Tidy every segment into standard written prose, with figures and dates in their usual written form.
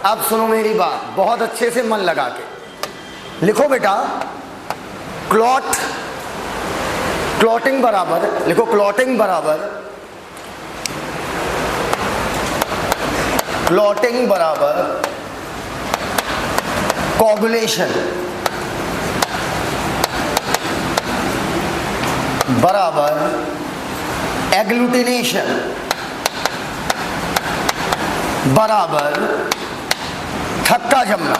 अब सुनो मेरी बात बहुत अच्छे से मन लगा के लिखो बेटा। क्लॉटिंग बराबर लिखो, क्लॉटिंग बराबर कोगुलेशन बराबर एग्लूटिनेशन बराबर थक्का जमना।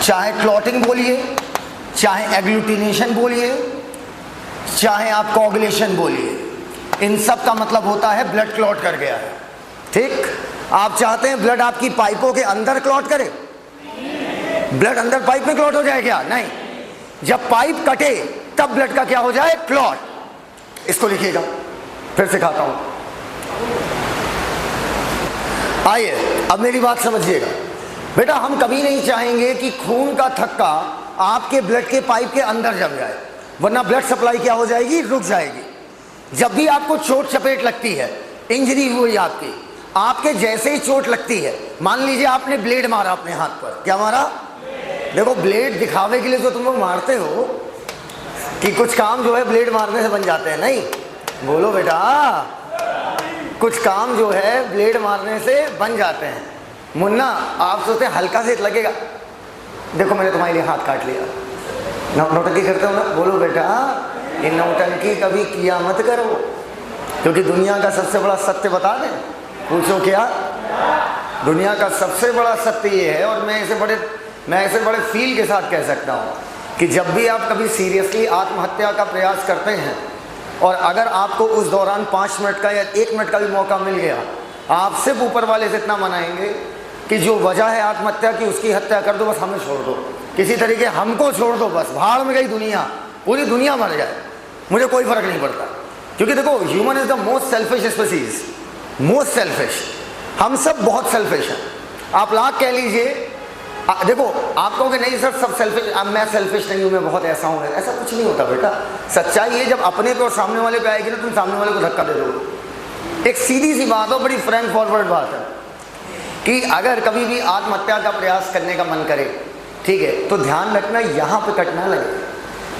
चाहे क्लॉटिंग बोलिए, चाहे एग्लूटिनेशन बोलिए, चाहे आप कोगुलेशन बोलिए, इन सब का मतलब होता है ब्लड क्लॉट कर गया है। ठीक, आप चाहते हैं ब्लड आपकी पाइपों के अंदर क्लॉट करे? ब्लड अंदर पाइप में क्लॉट हो जाए क्या? नहीं, जब पाइप कटे तब ब्लड का क्या हो जाए? क्लॉट। इसको लिखिएगा, फिर सिखाता हूं। आइए अब मेरी बात समझिएगा बेटा। हम कभी नहीं चाहेंगे कि खून का थक्का आपके ब्लड के पाइप के अंदर जम जाए, वरना ब्लड सप्लाई क्या हो जाएगी? रुक जाएगी। जब भी आपको चोट चपेट लगती है, इंजरी हुई आपकी, आपके जैसे ही चोट लगती है, मान लीजिए आपने ब्लेड मारा अपने हाथ पर, क्या मारा? देखो ब्लेड दिखावे के लिए तो तुम लोग मारते हो कि कुछ काम जो है ब्लेड मारने से बन जाते हैं, नहीं? बोलो बेटा, कुछ काम जो है ब्लेड मारने से बन जाते हैं। मुन्ना आप सोचते हैं हल्का से लगेगा, देखो मैंने तुम्हारे लिए हाथ काट लिया। नौटंकी करते हो ना? बोलो बेटा, ये नौटंकी कभी किया मत करो, क्योंकि दुनिया का सबसे बड़ा सत्य बता दें। पूछो क्या? दुनिया का सबसे बड़ा सत्य ये है, और मैं इसे बड़े फील के साथ कह सकता हूँ कि जब भी आप कभी सीरियसली आत्महत्या का प्रयास करते हैं, और अगर आपको उस दौरान 5 मिनट का या 1 मिनट का भी मौका मिल गया, आप सिर्फ ऊपर वाले से इतना मनाएंगे कि जो वजह है आत्महत्या की उसकी हत्या कर दो, बस हमें छोड़ दो, किसी तरीके हमको छोड़ दो, बस भाड़ में गई दुनिया, पूरी दुनिया मर जाए, मुझे कोई फर्क नहीं पड़ता। क्योंकि देखो, human is the most selfish species, most selfish. हम सब बहुत सेल्फिश हैं। आप लाख कह लीजिए, देखो आप कहोगे नहीं सर सब सेल्फिश, मैं सेल्फिश नहीं हूँ, मैं बहुत ऐसा हूँ, ऐसा कुछ नहीं होता बेटा। सच्चाई ये जब अपने पे और सामने वाले पे आएगी ना, तुम सामने वाले को धक्का दे दो। एक सीधी सी बात हो, बड़ी फ्रैंक फॉरवर्ड बात है कि अगर कभी भी आत्महत्या का प्रयास करने का मन करे, ठीक है, तो ध्यान रखना यहाँ पे कट ना लगे।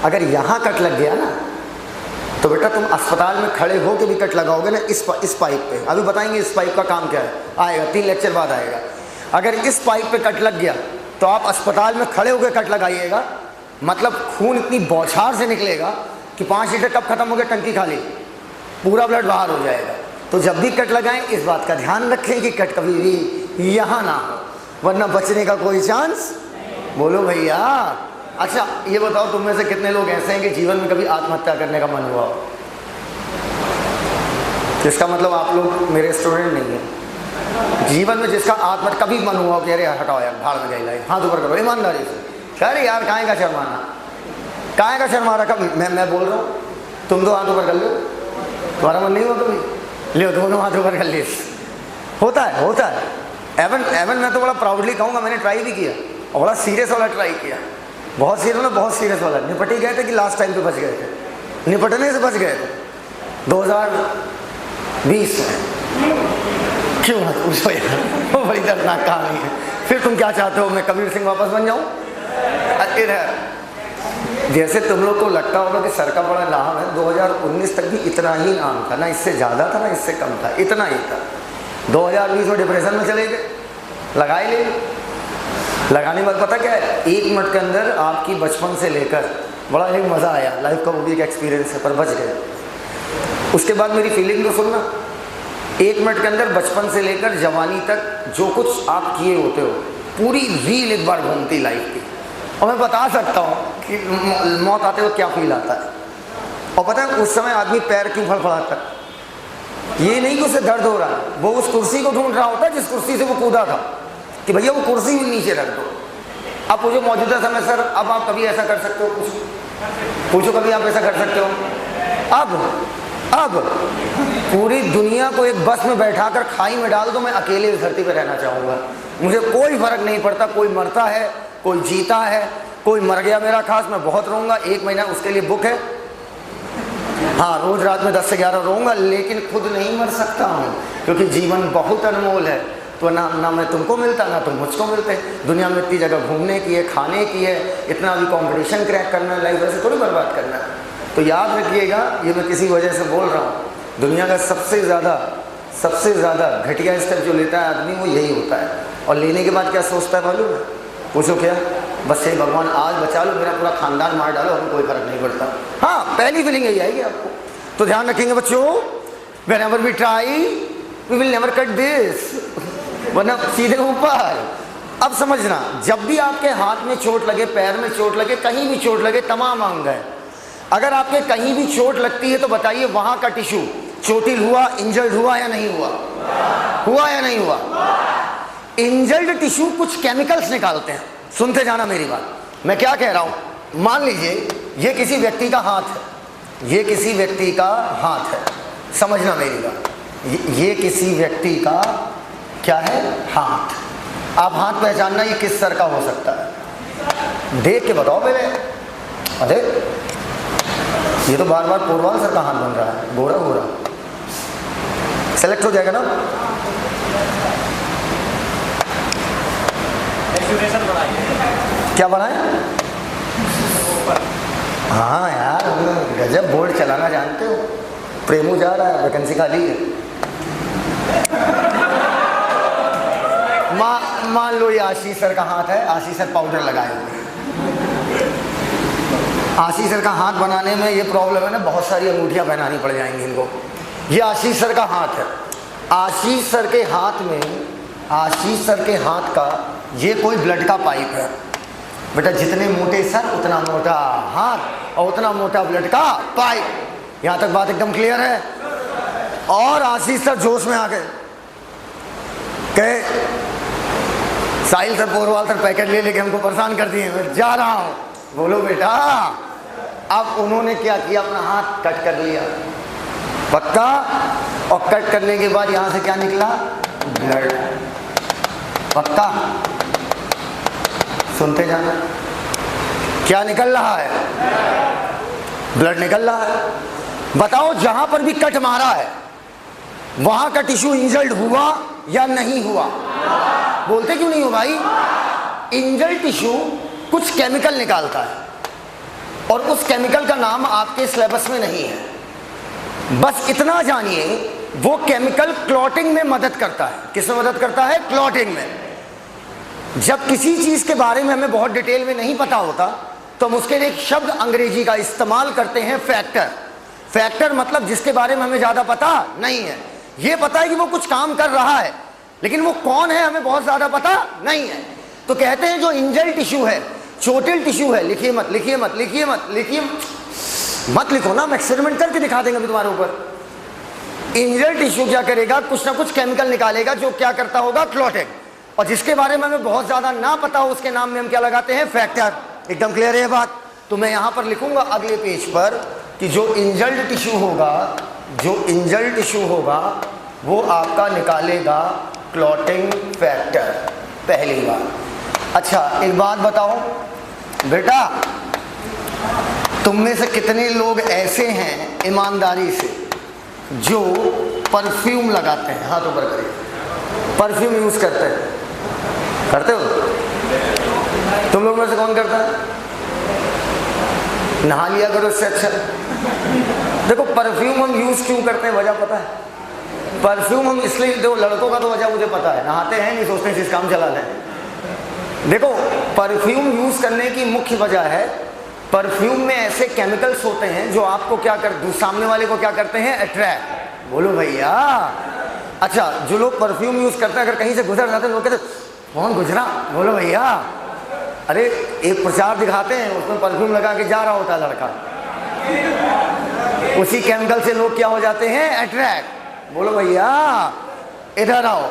अगर यहाँ कट लग गया ना, तो बेटा तुम अस्पताल में खड़े हो के भी कट लगाओगे ना इस पाइप पे। अभी बताएंगे इस पाइप का काम क्या है, आएगा 3 लेक्चर बाद आएगा। अगर इस पाइप पे कट लग गया तो आप अस्पताल में खड़े होकर कट लगाइएगा, मतलब खून इतनी बौछार से निकलेगा कि 5 लीटर कब खत्म हो गया, टंकी खाली, पूरा ब्लड बाहर हो जाएगा। तो जब भी कट लगाएं इस बात का ध्यान रखें कि कट कभी भी यहाँ ना हो, वरना बचने का कोई चांस। बोलो भैया। अच्छा ये बताओ, तुम में से कितने लोग ऐसे हैं कि जीवन में कभी आत्महत्या करने का मन हुआ हो? इसका मतलब आप लोग मेरे स्टूडेंट नहीं हैं। जीवन में जिसका आत्महत्या कभी मन हुआ कि अरे हटाओ यार, भाड़ में गई लाइफ, हाथ ऊपर करो ईमानदारी से, अरे यार काहे का शर्माना, काहे का शर्मा रखा। मैं बोल रहा हूँ, तुम तो हाथ ऊपर कर लो, तुम्हारा मन नहीं हुआ कभी? ले दोनों हाथ ऊपर कर लिए। होता है। एवन मैं तो बड़ा प्राउडली कहूँगा, मैंने ट्राई भी किया, और बड़ा सीरियस वाला ट्राई किया, बहुत सीरियस वाला। निपट ही गए थे कि लास्ट टाइम पे बच गए थे, निपटने से बच गए थे 2020 में। क्यों मत पूछो यार, वो बड़ी दर्दनाक कहानी है। फिर तुम क्या चाहते हो, मैं कबीर सिंह वापस बन जाऊँ? जैसे तुम लोग को लगता होगा कि सर का बड़ा नाम है, 2019 तक भी इतना ही नाम था, ना इससे ज़्यादा था ना इससे कम था, इतना ही था। 2020 में डिप्रेशन में चले गए, लगाए ले। लगाने के बाद पता क्या है, 1 मिनट के अंदर आपकी बचपन से लेकर बड़ा एक मज़ा आया, लाइफ का वो भी एक एक्सपीरियंस है, पर बच गए। उसके बाद मेरी फीलिंग तो सुनना, 1 मिनट के अंदर बचपन से लेकर जवानी तक जो कुछ आप किए होते हो, पूरी रील एक बार घूमती लाइफ की। और मैं बता सकता हूँ कि मौत आते हुए क्या फील आता है। और पता है उस समय आदमी पैर क्यों फड़फड़ाता है? ये नहीं कि उसे दर्द हो रहा है, वो उस कुर्सी को ढूंढ रहा होता है जिस कुर्सी से वो कूदा था, कि भैया वो कुर्सी भी नीचे रख दो। अब पूछो मौजूदा समय सर, अब आप कभी ऐसा कर सकते हो? पूछो कभी आप ऐसा कर सकते हो? अब पूरी दुनिया को एक बस में बैठाकर खाई में डाल दो, मैं अकेले इस धरती पर रहना चाहूँगा। मुझे कोई फर्क नहीं पड़ता, कोई मरता है, कोई जीता है, कोई मर गया मेरा खास, मैं बहुत रोऊंगा, 1 महीना उसके लिए बुक है। हाँ, रोज रात में 10 से 11 रोऊंगा, लेकिन खुद नहीं मर सकता हूँ, क्योंकि जीवन बहुत अनमोल है। तो ना मैं तुमको मिलता, ना तुम मुझको मिलते। दुनिया में इतनी जगह घूमने की है, खाने की है, इतना भी कंपटीशन क्रैक करना है, लाइफ ऐसे थोड़ी बर्बाद करना है। तो याद रखिएगा, ये मैं किसी वजह से बोल रहा हूँ, दुनिया का सबसे ज़्यादा घटिया स्टेप जो लेता है आदमी वो यही होता है। और लेने के बाद क्या सोचता है मालूम है? पूछो क्या? बस ये भगवान आज बचा लो, मेरा पूरा खानदान मार डालो, हमें कोई फर्क नहीं पड़ता। हाँ, पहली फीलिंग यही आएगी आपको। तो ध्यान रखेंगे बच्चों, whenever we try, we will never cut this, वरना सीधे ऊपर। अब समझना, जब भी आपके हाथ में चोट लगे, पैर में चोट लगे, कहीं भी चोट लगे, तमाम अंग है, अगर आपके कहीं भी चोट लगती है तो बताइए वहां का टिश्यू चोटिल हुआ, इंजर्ड हुआ या नहीं हुआ? हुआ या नहीं हुआ? इंजर्ड टिश्यू कुछ केमिकल्स निकालते हैं। सुनते जाना मेरी बात, मैं क्या कह रहा हूं। मान लीजिए ये किसी व्यक्ति का हाथ है, ये किसी व्यक्ति का हाथ है, समझना मेरी बात, ये किसी व्यक्ति का क्या है? हाथ। आप हाथ पहचानना ये किस सर का हो सकता है? देख के बताओ पहले। अरे ये तो बार बार पोरवाल सर का हाथ बन रहा है, गोरा गोरा। सेलेक्ट हो जाएगा ना? क्या बनाए? हाँ यार, गजब बोर्ड चलाना जानते हो। प्रेमू जा रहा है, वैकेंसी खाली है। मान लो ये आशीष सर का हाथ है, आशीष सर पाउडर लगाए हुए। आशीष सर का हाथ बनाने में ये प्रॉब्लम है ना, बहुत सारी अंगूठियां पहनानी पड़ जाएंगी इनको। ये आशीष सर का हाथ है, आशीष सर के हाथ में, आशीष सर के हाथ का ये कोई ब्लड का पाइप है। बेटा जितने मोटे सर उतना मोटा हाथ और उतना मोटा ब्लड का पाइप। यहां तक बात एकदम क्लियर है? और आशीष सर जोश में आ गए, कहे साहिल सर, पोरवाल सर पैकेट ले लेके हमको परेशान कर दिए, मैं जा रहा हूं। बोलो बेटा, अब उन्होंने क्या किया? अपना हाथ कट कर लिया, पक्का। और कट करने के बाद यहां से क्या निकला? ब्लड, पक्का। सुनते जाना, क्या निकल रहा है? ब्लड निकल रहा है। बताओ जहां पर भी कट मारा है वहां का टिश्यू इंजर्ड हुआ या नहीं हुआ? बोलते क्यों नहीं हो भाई? इंजर्ड टिश्यू कुछ केमिकल निकालता है और उस केमिकल का नाम आपके सिलेबस में नहीं है। बस इतना जानिए, वो केमिकल क्लॉटिंग में मदद करता है। किसमें मदद करता है? क्लॉटिंग में। जब किसी चीज के बारे में हमें बहुत डिटेल में नहीं पता होता तो हम उसके लिए एक शब्द अंग्रेजी का इस्तेमाल करते हैं, फैक्टर। फैक्टर मतलब जिसके बारे में हमें ज्यादा पता नहीं है। ये पता है कि वो कुछ काम कर रहा है, लेकिन वो कौन है हमें बहुत ज्यादा पता नहीं है। तो कहते हैं जो इंजर्ड टिश्यू है, चोटिल टिश्यू है, लिखिए मत, लिखिए मत, लिखिए मत, लिखिए मत, लिखो ना, हम एक्सपेरिमेंट करके दिखा देंगे अभी तुम्हारे ऊपर। इंजर्ड टिश्यू क्या करेगा? कुछ ना कुछ केमिकल निकालेगा जो क्या करता होगा? क्लॉटिंग। और जिसके बारे में हमें बहुत ज्यादा ना पता हो उसके नाम में हम क्या लगाते हैं? फैक्टर। एकदम क्लियर है बात? तो मैं यहां पर लिखूंगा अगले पेज पर कि जो इंजर्ड टिश्यू होगा, जो इंजर्ड टिश्यू होगा वो आपका निकालेगा क्लॉटिंग फैक्टर, पहली बात। अच्छा एक बात बताओ बेटा, तुम में से कितने लोग ऐसे हैं ईमानदारी से जो परफ्यूम लगाते हैं? हाथ ऊपर करिए। परफ्यूम यूज करते हैं? करते हो? तुम लोग में से कौन करता है? नहा लिया करो इससे अच्छा। देखो परफ्यूम हम यूज क्यों करते हैं, वजह पता है? परफ्यूम हम इसलिए, देखो लड़कों का तो वजह मुझे पता है, नहाते हैं नहीं, सोचते हैं जिस काम चला लें। देखो परफ्यूम यूज करने की मुख्य वजह है, परफ्यूम में ऐसे केमिकल्स होते हैं जो आपको क्या कर, सामने वाले को क्या करते हैं? अट्रैक्ट। बोलो भैया। अच्छा जो लोग परफ्यूम यूज करते हैं, अगर कहीं से गुजर जाते हैं लोग कहते कौन गुजरा? बोलो भैया। अरे एक प्रचार दिखाते हैं, उसमें परफ्यूम लगा के जा रहा होता है लड़का, उसी केमिकल से लोग क्या हो जाते हैं? अट्रैक्ट। बोलो भैया इधर आओ,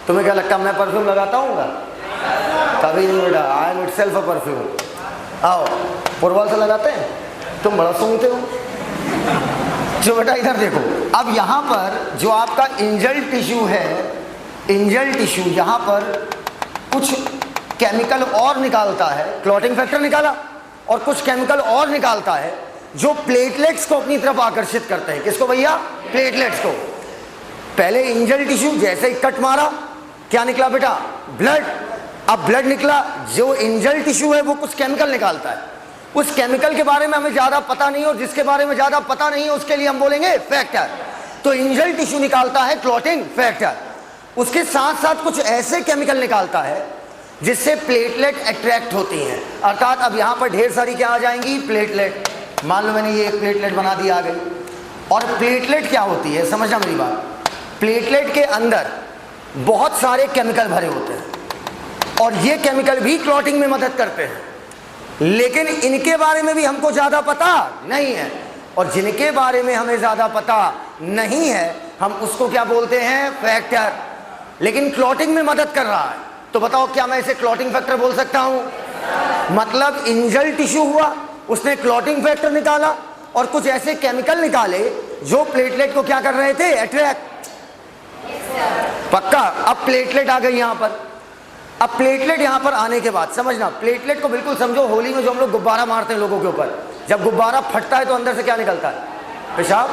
तुम्हें क्या लगता है मैं परफ्यूम लगाता हूँ? कभी नहीं बेटा, I am itself a perfume. आओ, पुरवाल से लगाते हैं, तुम बड़ा सूंघते हो। जो बेटा इधर देखो, अब यहाँ पर जो आपका इंजर्ड टिश्यू है, इंजर्ड टिश्यू यहाँ पर कुछ केमिकल और निकालता है, क्लॉटिंग फैक्टर निकाला, और कुछ केमिकल और निकालता है जो प्लेटलेट्स को अपनी तरफ आकर्षित करते हैं। किसको भैया? प्लेटलेट्स को। पहले इंजर्ड टिश्यू जैसे ही कट मारा क्या निकला बेटा? ब्लड। अब ब्लड निकला, जो इंजल्ड टिश्यू है वो कुछ केमिकल निकालता है, उस केमिकल के बारे में हमें ज्यादा पता नहीं, और जिसके बारे में ज्यादा पता नहीं है उसके लिए हम बोलेंगे फैक्टर। तो इंजल्ड टिश्यू निकालता है क्लॉटिंग फैक्टर, उसके साथ साथ कुछ ऐसे केमिकल निकालता है जिससे प्लेटलेट अट्रैक्ट होती हैं, अर्थात अब यहां पर ढेर सारी क्या आ जाएंगी? प्लेटलेट। मान लो मैंने ये एक प्लेटलेट बना दी, आ गई। और प्लेटलेट क्या होती है, समझना मेरी बात। प्लेटलेट के अंदर बहुत सारे केमिकल भरे होते हैं, और ये केमिकल भी क्लॉटिंग में मदद करते हैं, लेकिन इनके बारे में भी हमको ज्यादा पता नहीं है, और जिनके बारे में हमें ज्यादा पता नहीं है हम उसको क्या बोलते हैं? फैक्टर। लेकिन क्लॉटिंग में मदद कर रहा है, तो बताओ क्या मैं इसे क्लॉटिंग फैक्टर बोल सकता हूं? मतलब इंजल्ड टिश्यू हुआ, उसने क्लॉटिंग फैक्टर निकाला, और कुछ ऐसे केमिकल निकाले जो प्लेटलेट को क्या कर रहे थे? अट्रैक्ट। पक्का? अब प्लेटलेट आ गई यहां पर। अब प्लेटलेट यहां पर आने के बाद समझना, प्लेटलेट को बिल्कुल समझो होली में जो हम लोग गुब्बारा मारते हैं लोगों के ऊपर, जब गुब्बारा फटता है तो अंदर से क्या निकलता है? पेशाब,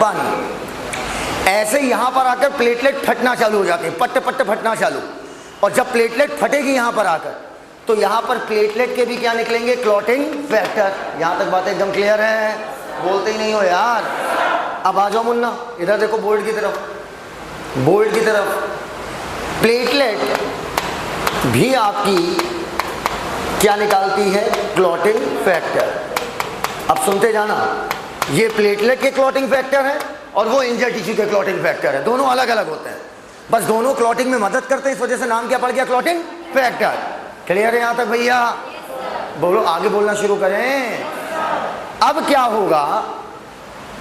पानी। ऐसे यहां पर आकर प्लेटलेट फटना चालू हो जाते हैं, पट्टे पट्टे फटना चालू। और जब प्लेटलेट फटेगी यहां पर आकर, तो यहां पर प्लेटलेट के भी क्या निकलेंगे? Clotting factor. यहां तक बात एकदम क्लियर है? बोलते ही नहीं हो यार। अब आ जाओ मुन्ना, इधर देखो बोर्ड की तरफ, बोर्ड की तरफ। प्लेटलेट भी आपकी क्या निकालती है? Clotting factor. अब सुनते जाना, ये प्लेटलेट के क्लॉटिंग फैक्टर है और वो इंजर्ड टिश्यू के क्लॉटिंग फैक्टर है, दोनों अलग अलग होते हैं, बस दोनों क्लॉटिंग में मदद करते हैं, इस वजह से नाम क्या पड़ गया? Clotting factor. क्लियर है यहां तक भैया? बोलो, आगे बोलना शुरू करें। अब क्या होगा?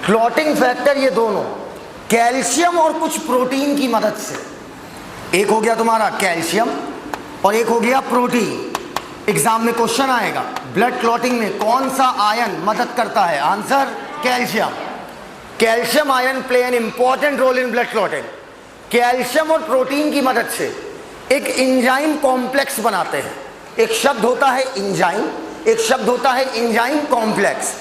क्लॉटिंग फैक्टर ये दोनों कैल्शियम और कुछ प्रोटीन की मदद से, एक हो गया तुम्हारा कैल्शियम और एक हो गया प्रोटीन। एग्जाम में क्वेश्चन आएगा, ब्लड क्लॉटिंग में कौन सा आयन मदद करता है? Answer calcium. Calcium ion play an important role in blood clotting. Calcium और प्रोटीन की मदद से एक इंजाइम कॉम्प्लेक्स बनाते हैं। एक शब्द होता है इंजाइम, एक शब्द होता है इंजाइम कॉम्प्लेक्स।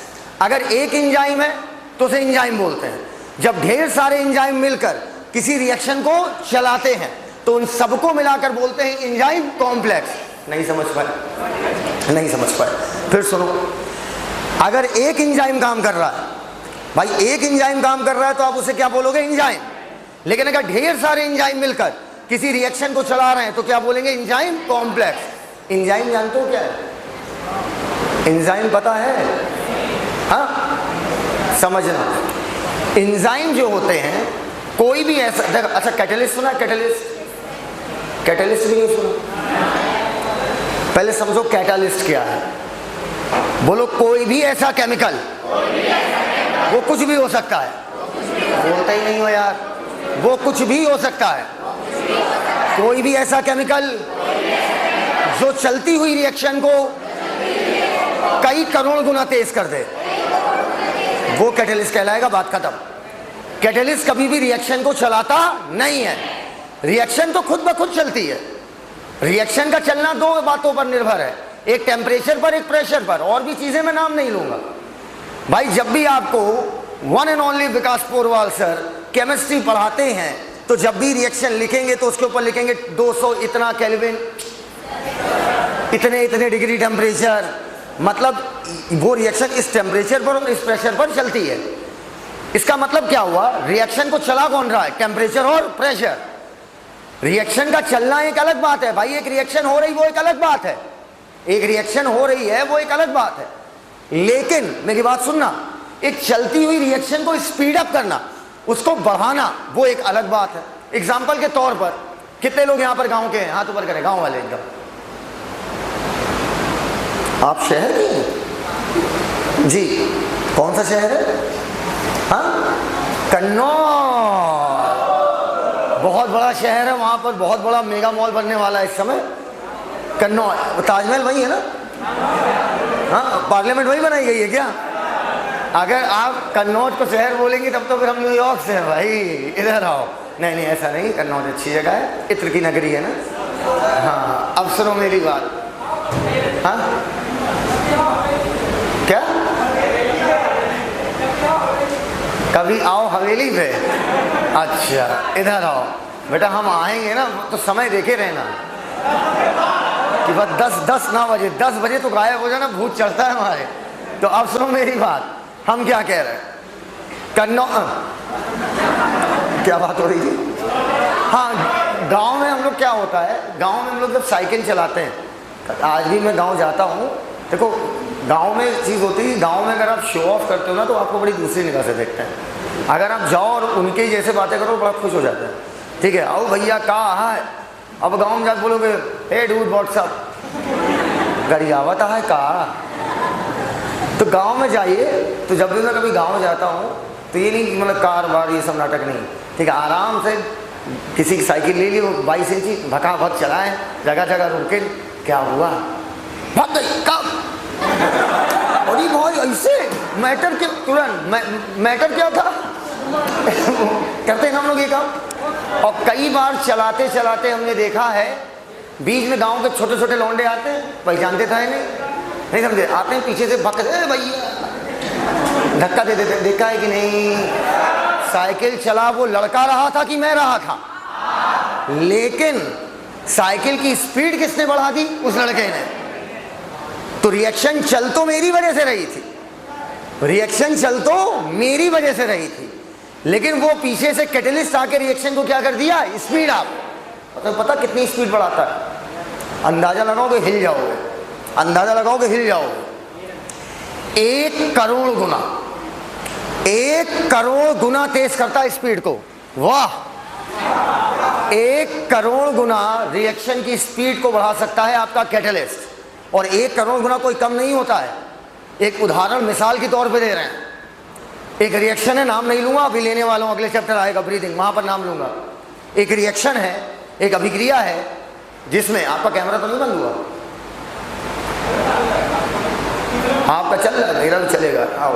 अगर एक इंजाइम है तो उसे इंजाइम बोलते हैं। जब ढेर सारे इंजाइम मिलकर किसी रिएक्शन को चलाते हैं तो उन सबको मिलाकर बोलते हैं इंजाइम कॉम्प्लेक्स। नहीं समझ पाए? नहीं समझ पाए? फिर सुनो, अगर एक इंजाइम काम कर रहा है, भाई एक इंजाइम काम कर रहा है तो आप उसे क्या बोलोगे? इंजाइम। लेकिन अगर ढेर सारे इंजाइम मिलकर किसी रिएक्शन को चला रहे हैं तो क्या बोलेंगे? Enzyme complex. इंजाइम जानते हो क्या है? इंजाइम पता है? हाँ, समझना, इंजाइम जो होते हैं कोई भी ऐसा, अच्छा कैटलिस्ट सुना? कैटलिस्ट, कैटलिस्ट भी नहीं सुना? पहले समझो कैटलिस्ट क्या है। बोलो, कोई भी ऐसा केमिकल, वो कुछ भी हो सकता है। बोलते ही नहीं हो यार। वो कुछ भी हो सकता है, कोई भी ऐसा केमिकल जो चलती हुई रिएक्शन को कई करोड़ गुना तेज कर दे, वो कैटलिस्ट कहलाएगा। बात खत्म। कैटलिस्ट कभी भी रिएक्शन को चलाता नहीं है, रिएक्शन तो खुद ब खुद चलती है। रिएक्शन का चलना दो बातों पर निर्भर है, एक टेम्परेचर पर, एक प्रेशर पर, और भी चीजें मैं नाम नहीं लूंगा। भाई जब भी आपको one and only Vikas Porwal sir chemistry पढ़ाते हैं तो जब भी रिएक्शन लिखेंगे तो उसके ऊपर लिखेंगे 200 इतना केल्विन, इतने इतने डिग्री टेम्परेचर, मतलब वो रिएक्शन इस टेम्परेचर पर और इस प्रेशर पर चलती है। इसका मतलब क्या हुआ? रिएक्शन को चला कौन रहा है? टेम्परेचर और प्रेशर। रिएक्शन का चलना एक अलग बात है भाई, एक रिएक्शन हो रही वो एक अलग बात है, एक रिएक्शन हो रही है वो एक अलग बात है। लेकिन मेरी बात सुनना, एक चलती हुई रिएक्शन को स्पीड अप करना, उसको बढ़ाना, वो एक अलग बात है। एग्जाम्पल के तौर पर, कितने लोग यहां पर गांव के हैं? हाथ ऊपर करें, गांव वाले एकदम। आप शहर के हैं जी? कौन सा शहर है? हाँ, कन्नौज। बहुत बड़ा शहर है, वहां पर बहुत बड़ा मेगा मॉल बनने वाला है इस समय। कन्नौज, ताजमहल वही है ना? हाँ, पार्लियामेंट वही बनाई गई है क्या? अगर आप कन्नौज को शहर बोलेंगे तब तो फिर हम न्यूयॉर्क से हैं भाई, इधर आओ। नहीं नहीं, ऐसा नहीं, कन्नौज अच्छी जगह है, इत्र की नगरी है ना। हाँ, अब सुनो मेरी बात। हाँ, क्या? कभी आओ हवेली पे। अच्छा, इधर आओ। बेटा हम आएंगे ना तो समय देखे रहना कि बस 10 ना बजे, 10 बजे तो गायब हो जाना, भूत चढ़ता है हमारे। तो अब सुनो मेरी बात, हम क्या कह रहे हैं, क्या बात हो रही थी? हाँ, गांव में हम लोग क्या होता है, गांव में हम लोग जब साइकिल चलाते हैं, आज भी मैं गांव जाता हूँ, देखो गांव में एक चीज़ होती है, गांव में अगर आप शो ऑफ करते हो ना तो आपको बड़ी दूसरी निगाह से देखते हैं। अगर आप जाओ और उनके जैसे बातें करो बड़ा खुश हो जाते हैं, ठीक है, आओ भैया कहाँ है। अब गाँव में जाकर बोलोगे हे डूड व्हाट्सअप, गरियावत है कहाँ। तो गांव में जाइए, तो जब भी मैं कभी गांव जाता हूँ तो ये नहीं मतलब कार बार ये सब नाटक नहीं, ठीक है, आराम से किसी की साइकिल ले ली, वो 22 इंची भका भक चलाएं, जगह जगह रुके, क्या हुआ भाग गई कब, अरे भाई ऐसे मैटर के तुरंत मैटर क्या था करते हैं हम लोग ये काम। और कई बार चलाते चलाते हमने देखा है बीच में गांव के छोटे छोटे लौंडे आते हैं, पहचानते था नहीं समझे, आते हैं पीछे से भक्त भैया धक्का दे देते, देखा है कि नहीं। साइकिल चला वो लड़का रहा था कि मैं रहा था, लेकिन साइकिल की स्पीड किसने बढ़ा दी, उस लड़के ने। तो रिएक्शन चल तो मेरी वजह से रही थी, रिएक्शन चल तो मेरी वजह से रही थी, लेकिन वो पीछे से कैटलिस्ट आके रिएक्शन को क्या कर दिया, स्पीड आप तो पता कितनी स्पीड बढ़ाता है, अंदाजा लगाओगे हिल जाओगे, अंदाजा लगाओगे हिल जाओगे। 1 करोड़ गुना, 1 करोड़ गुना तेज करता है स्पीड को, वाह। 1 करोड़ गुना रिएक्शन की स्पीड को बढ़ा सकता है आपका कैटलिस्ट, और 1 करोड़ गुना कोई कम नहीं होता है। एक उदाहरण मिसाल के तौर पे दे रहे हैं, एक रिएक्शन है, नाम नहीं लूंगा, अभी लेने वाला हूं, अगले चैप्टर आएगा ब्रीदिंग, वहां पर नाम लूंगा। एक रिएक्शन है, एक अभिक्रिया है, जिसमें आपका कैमरा तो नहीं बंद हुआ, आपका चल रहा है, मेरा भी चलेगा, आओ।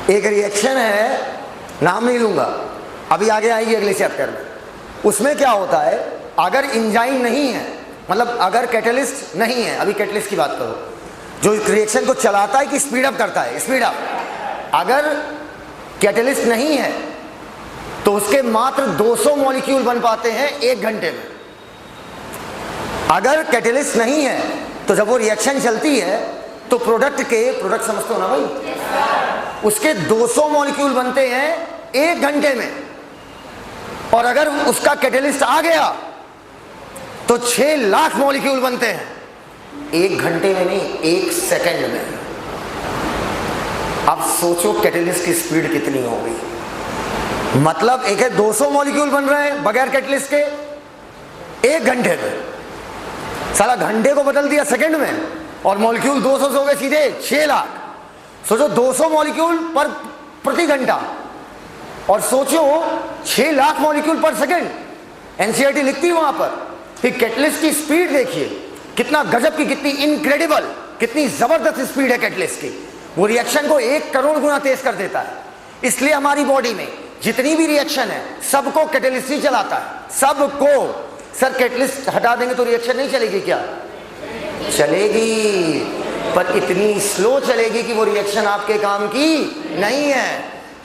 एक रिएक्शन है, नाम नहीं लूंगा, अभी आगे आएगी अगले चैप्टर में। उसमें क्या होता है, अगर एंजाइम नहीं है, मतलब अगर कैटलिस्ट नहीं है, अभी कैटलिस्ट की बात करो, जो रिएक्शन को चलाता है कि स्पीड अप करता है, स्पीड अप, अगर कैटलिस्ट नहीं है तो उसके मात्र 200 मॉलिक्यूल बन पाते हैं 1 घंटे में। अगर कैटलिस्ट नहीं है तो जब वो रिएक्शन चलती है तो प्रोडक्ट समझते हो ना भाई, उसके 200 मॉलिक्यूल बनते हैं 1 घंटे में, और अगर उसका कैटलिस्ट आ गया तो 6 लाख मॉलिक्यूल बनते हैं 1 घंटे में नहीं, 1 सेकंड में। अब सोचो कैटलिस्ट की स्पीड कितनी होगी, मतलब एक है 200 मॉलिक्यूल बन रहे हैं बगैर कैटलिस्ट के 1 घंटे में, साला घंटे को बदल दिया सेकंड में, और मॉलिक्यूल 200 से हो गए सीधे 6 लाख। सोचो 200 मॉलिक्यूल पर प्रति घंटा, और सोचो 6 लाख मॉलिक्यूल पर सेकंड। एनसीईआरटी लिखती है वहां पर कि कैटलिस्ट की स्पीड देखिए कितना गजब की, कितनी इनक्रेडिबल, कितनी जबरदस्त स्पीड है कैटलिस्ट की। वो रिएक्शन को 1 करोड़ गुना तेज कर देता है। इसलिए हमारी बॉडी में जितनी भी रिएक्शन है सबको कैटलिस्ट ही चलाता है, सबको। सर कैटलिस्ट हटा देंगे तो रिएक्शन नहीं चलेगी क्या? चलेगी, पर इतनी स्लो चलेगी कि वो रिएक्शन आपके काम की नहीं है।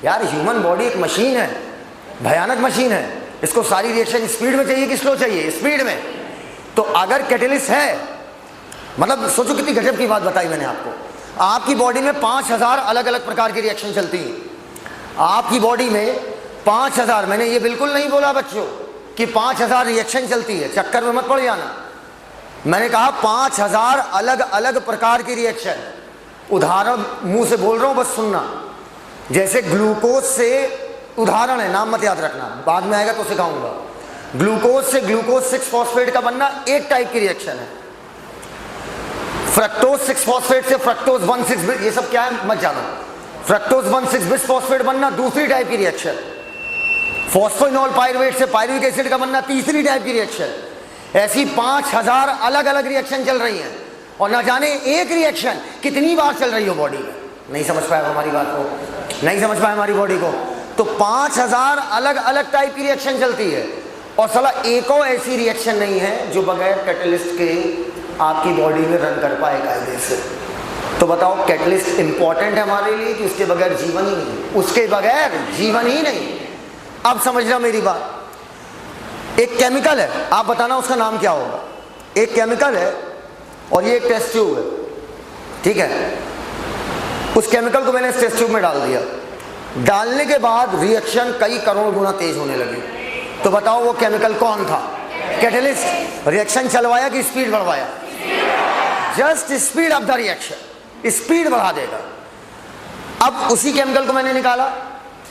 यार ह्यूमन बॉडी एक मशीन है, भयानक मशीन है, इसको सारी रिएक्शन स्पीड में चाहिए कि स्लो चाहिए? स्पीड में। तो अगर कैटलिस्ट है, मतलब सोचो कितनी गजब की बात बताई मैंने आपको। आपकी बॉडी में 5000 अलग अलग प्रकार की रिएक्शन चलती है। आपकी बॉडी में 5000, मैंने ये बिल्कुल नहीं बोला बच्चों कि 5000 रिएक्शन चलती है, चक्कर में मत पड़ जाना। मैंने कहा 5000 अलग अलग प्रकार की रिएक्शन। उदाहरण मुंह से बोल रहा हूं, बस सुनना। जैसे ग्लूकोज से, उदाहरण है, नाम मत याद रखना, बाद में आएगा तो सिखाऊंगा। ग्लूकोज से ग्लूकोज 6 फॉस्फेट का बनना एक टाइप की रिएक्शन है। फ्रक्टोज 6 फॉस्फेट से फ्रक्टोज 1,6, ये सब क्या है मत जानो। फ्रक्टोज 1,6 बिस फॉस्फेट बनना दूसरी टाइप की रिएक्शन। फॉस्फोइनोल पायरुवेट से पायरुविक एसिड का बनना तीसरी टाइप की रिएक्शन। ऐसी 5000 अलग अलग रिएक्शन चल रही हैं, और ना जाने एक रिएक्शन कितनी बार चल रही हो बॉडी में। नहीं समझ पाया हमारी बात को? नहीं समझ पाया हमारी बॉडी को? तो 5000 अलग अलग टाइप की रिएक्शन चलती है, और साला एक और ऐसी रिएक्शन नहीं है जो बगैर कैटलिस्ट के आपकी बॉडी में रन कर पाए कायदे से। तो बताओ कैटलिस्ट इंपॉर्टेंट है हमारे लिए कि उसके बगैर जीवन ही नहीं? उसके बगैर जीवन ही नहीं। अब समझना मेरी बात। एक केमिकल है, आप बताना उसका नाम क्या होगा। एक केमिकल है और ये एक टेस्ट ट्यूब है, ठीक है। उस केमिकल को मैंने इस टेस्ट ट्यूब में डाल दिया, डालने के बाद रिएक्शन कई करोड़ गुना तेज होने लगी। तो बताओ वो केमिकल कौन था? कैटलिस्ट। रिएक्शन चलवाया कि स्पीड बढ़वाया? Just speed of the reaction, speed बढ़ा देगा। अब उसी केमिकल को मैंने निकाला,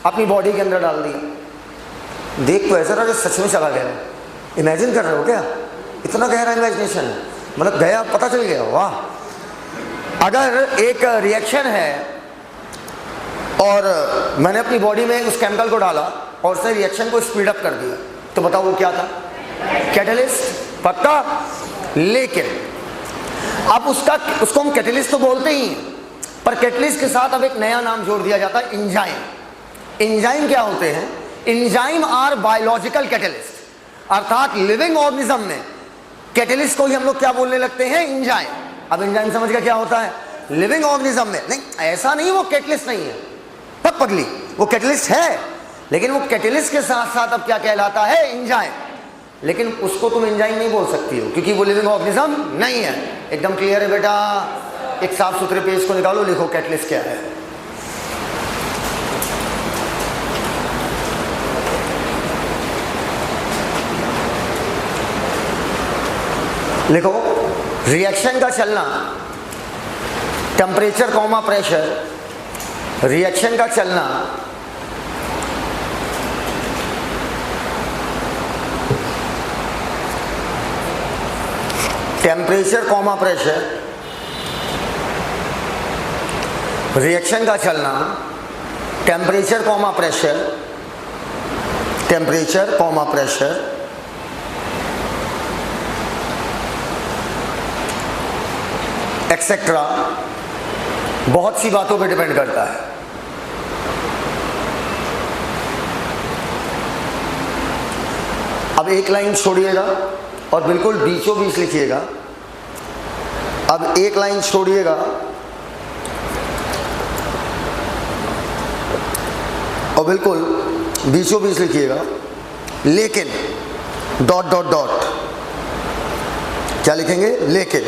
अपनी बॉडी के अंदर डाल दिया। देख तो ऐसा रहा सच में चला गया। इमेजिन कर रहे हो क्या? इतना गहरा इमेजिनेशन, मतलब गया, पता चल गया। वाह। अगर एक रिएक्शन है और मैंने अपनी बॉडी में उस केमिकल को डाला और उसने रिएक्शन को स्पीड अप कर दिया, तो बताओ वो क्या था? कैटलिस्ट। पक्का? लेकिन अब उसको हम कैटलिस्ट तो बोलते ही हैं, पर कैटलिस्ट के साथ अब एक नया नाम जोड़ दिया जाता है, एंजाइम। एंजाइम क्या होते हैं? एंजाइम आर बायोलॉजिकल कैटलिस्ट, अर्थात लिविंग ऑर्गेनिज्म में कैटलिस्ट को ही हम लोग क्या बोलने लगते हैं? एंजाइम। अब एंजाइम समझ गया क्या होता है? लिविंग ऑर्गेनिज्म में। नहीं, ऐसा नहीं वो कैटलिस्ट नहीं है, पक पगली, वो कैटलिस्ट है, लेकिन वो कैटलिस्ट के साथ साथ अब क्या कहलाता है? एंजाइम। लेकिन उसको तुम एंजाइम नहीं बोल सकती हो क्योंकि वो लिविंग ऑर्गेनिज्म नहीं है। एकदम क्लियर है बेटा? एक साफ सुथरे पेज को निकालो, लिखो कैटलिस्ट क्या है। लिखो, रिएक्शन का चलना, टेम्परेचर कॉमा प्रेशर, रिएक्शन का चलना टेम्परेचर कॉमा प्रेशर, रिएक्शन का चलना temperature comma pressure, temperature comma pressure, etcetera, बहुत सी बातों पे डिपेंड करता है। अब एक लाइन छोड़िएगा और बिल्कुल बीचों बीच लिखिएगा। अब एक लाइन छोड़िएगा और बिल्कुल बीचों बीच लिखिएगा, लेकिन डॉट डॉट डॉट, क्या लिखेंगे? लेकिन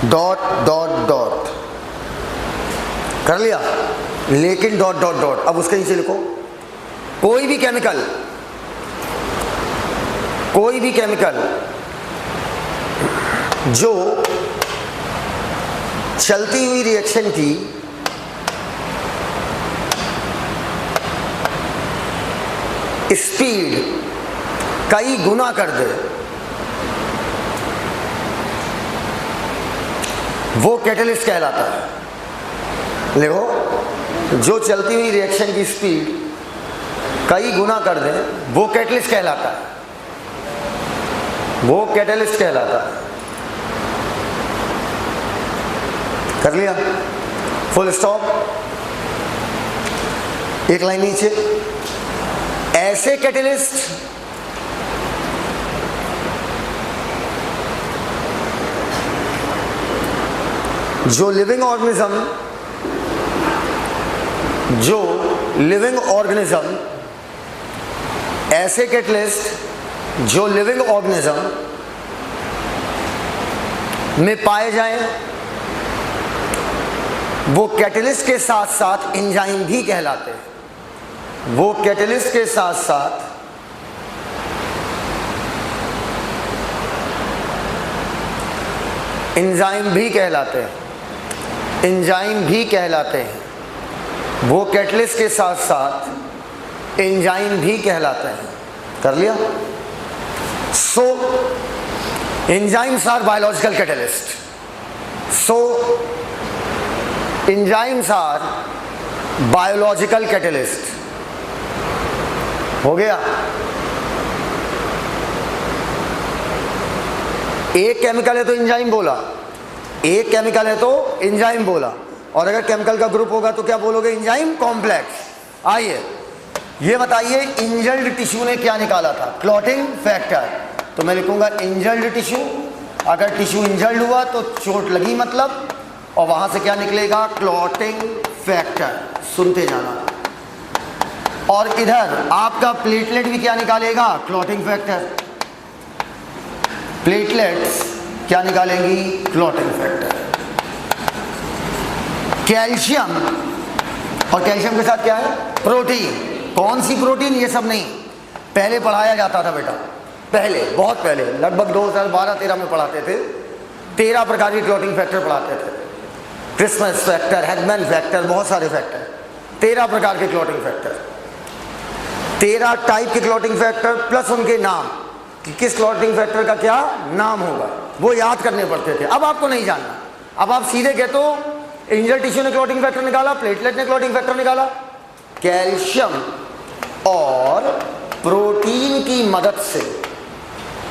डॉट डॉट डॉट, कर लिया? लेकिन डॉट डॉट डॉट। अब उसके नीचे लिखो, कोई भी केमिकल जो चलती हुई रिएक्शन की स्पीड कई गुना कर दे, वो कैटलिस्ट कहलाता है। देखो, जो चलती हुई रिएक्शन की स्पीड कई गुना कर दे, वो कैटलिस्ट कहलाता है, वो कैटलिस्ट कहलाता है। कर लिया? Full stop. एक लाइन नीचे, ऐसे कैटलिस्ट जो लिविंग ऑर्गेनिज्म, ऐसे कैटलिस्ट जो लिविंग ऑर्गेनिज्म में पाए जाएं, वो कैटलिस्ट के साथ साथ एंजाइम भी कहलाते हैं। वो कैटलिस्ट के साथ साथ एंजाइम भी कहलाते हैं, एंजाइम भी कहलाते हैं। वो कैटलिस्ट के साथ साथ एंजाइम भी कहलाते हैं। कर लिया? So enzymes are biological catalyst. So enzymes are biological catalyst. हो गया? एक केमिकल है तो एंजाइम बोला, एक केमिकल है तो एंजाइम बोला, और अगर केमिकल का ग्रुप होगा तो क्या बोलोगे? Enzyme complex. आइए ये बताइए, इंजल्ड टिश्यू ने क्या निकाला था? Clotting factor. तो मैं लिखूंगा इंजल्ड टिश्यू। अगर टिश्यू इंजल्ड हुआ तो चोट लगी मतलब, और वहां से क्या निकलेगा? Clotting factor. सुनते जाना, और इधर आपका प्लेटलेट भी क्या निकालेगा, क्लॉटिंग फैक्टर। प्लेटलेट्स क्या निकालेंगी, क्लॉटिंग फैक्टर। कैल्शियम, और कैल्शियम के साथ क्या है, प्रोटीन। कौन सी प्रोटीन, ये सब नहीं, पहले पढ़ाया जाता था बेटा, पहले, बहुत पहले, लगभग 2012-13 में पढ़ाते थे। 13 प्रकार के क्लॉटिंग फैक्टर पढ़ाते थे। क्रिसमस फैक्टर, हैगमैन फैक्टर, बहुत सारे फैक्टर, 13 प्रकार के क्लॉटिंग फैक्टर, 13 टाइप के क्लॉटिंग फैक्टर प्लस उनके नाम कि किस क्लॉटिंग फैक्टर का क्या नाम होगा, वो याद करने पड़ते थे। अब आपको नहीं जानना, अब आप सीधे कहते हो इंजल टिश्यू ने क्लॉटिंग फैक्टर निकाला, प्लेटलेट ने क्लॉटिंग फैक्टर निकाला। कैल्शियम और प्रोटीन की मदद से,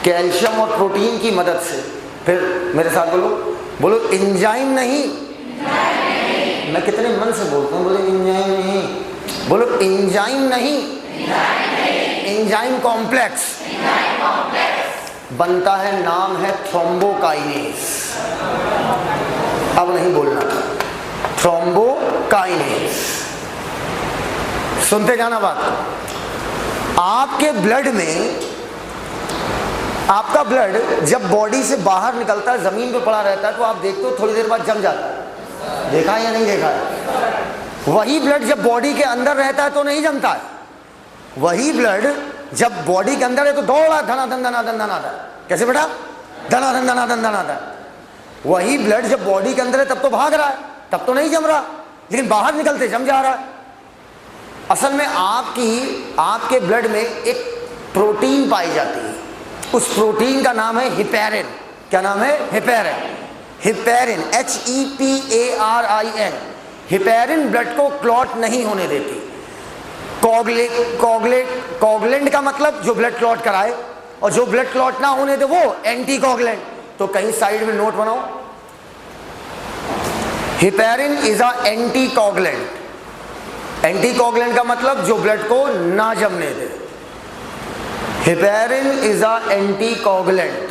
कैल्शियम और प्रोटीन की मदद से, फिर मेरे साथ बोलो, बोलो एंजाइम नहीं, मैं कितने मन से बोलता हूँ, बोले एंजाइम नहीं, बोलो एंजाइम नहीं, एंजाइम कॉम्प्लेक्स बनता है, नाम है थ्रोम्बोकाइनेज। अब नहीं बोलना, थ्रोम्बोकाइनेज। सुनते जाना बात। आपके ब्लड में, आपका ब्लड जब बॉडी से बाहर निकलता है, जमीन पे पड़ा रहता है, तो आप देखते हो थोड़ी देर बाद जम जाता है। देखा है या नहीं देखा है? वही ब्लड जब बॉडी के अंदर रहता है तो नहीं जमता है। वही ब्लड जब बॉडी के अंदर है तो दौड़ा धनाधन धनाधन धनाधन। कैसे बेटा? धनाधन धनाधन धनाधन। वही ब्लड जब बॉडी के अंदर है तब तो भाग रहा है, तब तो नहीं जम रहा, लेकिन बाहर निकलते जम जा रहा है। असल में आपके ब्लड में एक प्रोटीन पाई जाती है, उस प्रोटीन का नाम है हिपैरिन। क्या नाम है? Heparin. Heparin, HEPARIN। Heparin blood को क्लॉट नहीं होने देती। कोगुलेंट का मतलब जो ब्लड क्लॉट कराए, और जो ब्लड क्लॉट ना होने दे वो एंटी कोगुलेंट। तो कहीं साइड में नोट बनाओ, heparin is a anticoagulant. Anticoagulant का मतलब जो ब्लड को ना जमने दे। Heparin is a anticoagulant.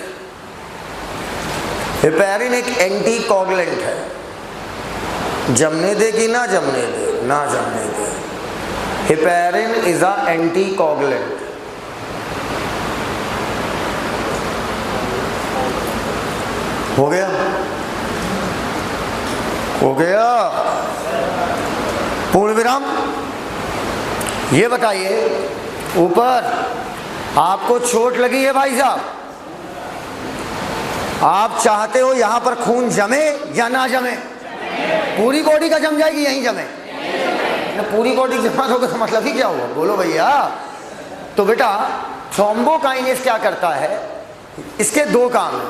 Heparin एक एंटी कोगुलेंट है, जमने दे कि ना जमने दे, ना जमने दे। Heparin is a anticoagulant. हो गया? हो गया? पूर्ण विराम। ये बताइए, ऊपर आपको चोट लगी है भाई साहब, आप चाहते हो यहां पर खून जमे या ना जमे? पूरी बॉडी का जम जाएगी, यहीं जमे ना? पूरी बॉडी जमा होगा तो मतलब ही क्या हुआ? बोलो भैया। तो बेटा थ्रोम्बोकाइनेज क्या करता है, इसके दो काम हैं।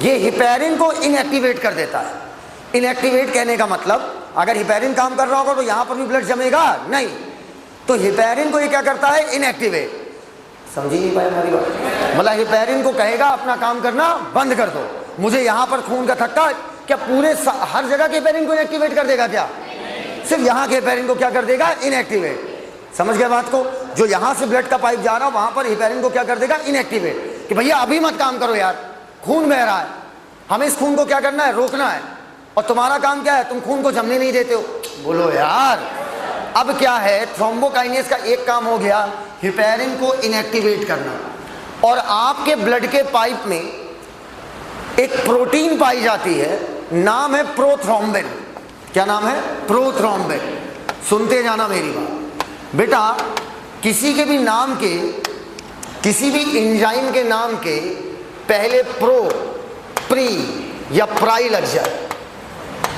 ये हिपैरिन को इनएक्टिवेट कर देता है। इनएक्टिवेट कहने का मतलब, अगर हिपैरिन काम कर रहा होगा तो यहां पर भी ब्लड जमेगा नहीं, तो हिपैरिन को ये क्या करता है? इनएक्टिवेट। समझ ही नहीं पाए हमारी बात? मतलब हिपैरिन को कहेगा अपना काम करना बंद कर दो, मुझे यहां पर खून का थक्का, क्या पूरे हर जगह के हिपैरिन को इनएक्टिवेट कर देगा? क्या सिर्फ यहां के हिपैरिन को क्या कर देगा? इनएक्टिवेट। समझ गया बात को? जो यहां से ब्लड का पाइप जा रहा, वहां पर हिपैरिन को क्या कर देगा? इनएक्टिवेट। कि भैया अभी मत काम करो यार, खून बह रहा है, हमें इस खून को क्या करना है? रोकना है। और तुम्हारा काम क्या है? तुम खून को जमने नहीं देते हो। बोलो यार। अब क्या है, थ्रोम्बोकाइनेज का एक काम हो गया, हिपैरिन को इनएक्टिवेट करना। और आपके ब्लड के पाइप में एक प्रोटीन पाई जाती है, नाम है प्रोथ्रोम्बिन। क्या नाम है? प्रोथ्रोम्बिन। सुनते जाना मेरी बात बेटा। किसी के भी नाम के, किसी भी एंजाइम के नाम के पहले प्रो, प्री या प्राई लग जाए,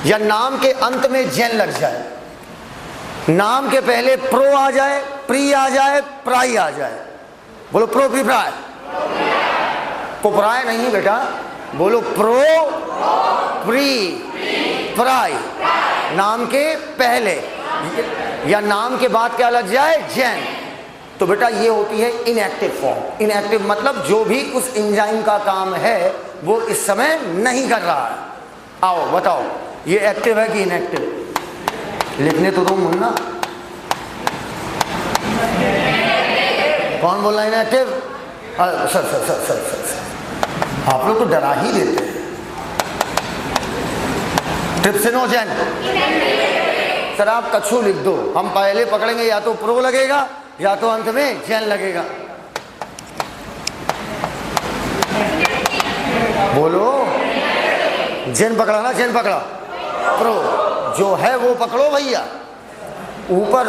या नाम के अंत में जेन लग जाए, नाम के पहले प्रो आ जाए, प्री आ जाए, प्राई आ जाए। बोलो प्रो, प्री, प्राई। प्राई नहीं बेटा, बोलो प्रो, प्री, प्राई। नाम के पहले या नाम के बाद क्या लग जाए? जेन। तो बेटा ये होती है इनएक्टिव फॉर्म। इनएक्टिव मतलब जो भी उस एंजाइम का काम है वो इस समय नहीं कर रहा है। आओ बताओ, ये एक्टिव है कि इनएक्टिव? लिखने तो दो मुन्ना। कौन बोल रहा है inactive? Sir sir sir sir sir आप लोग तो डरा ही देते हैं। ट्रिप्सिनोजेन। सर आप कछु लिख दो, हम पहले पकड़ेंगे या तो प्रो लगेगा या तो अंत में चैन लगेगा। बोलो, जेन पकड़ा ना, जेन पकड़ा, प्रो जो है वो पकड़ो भैया। ऊपर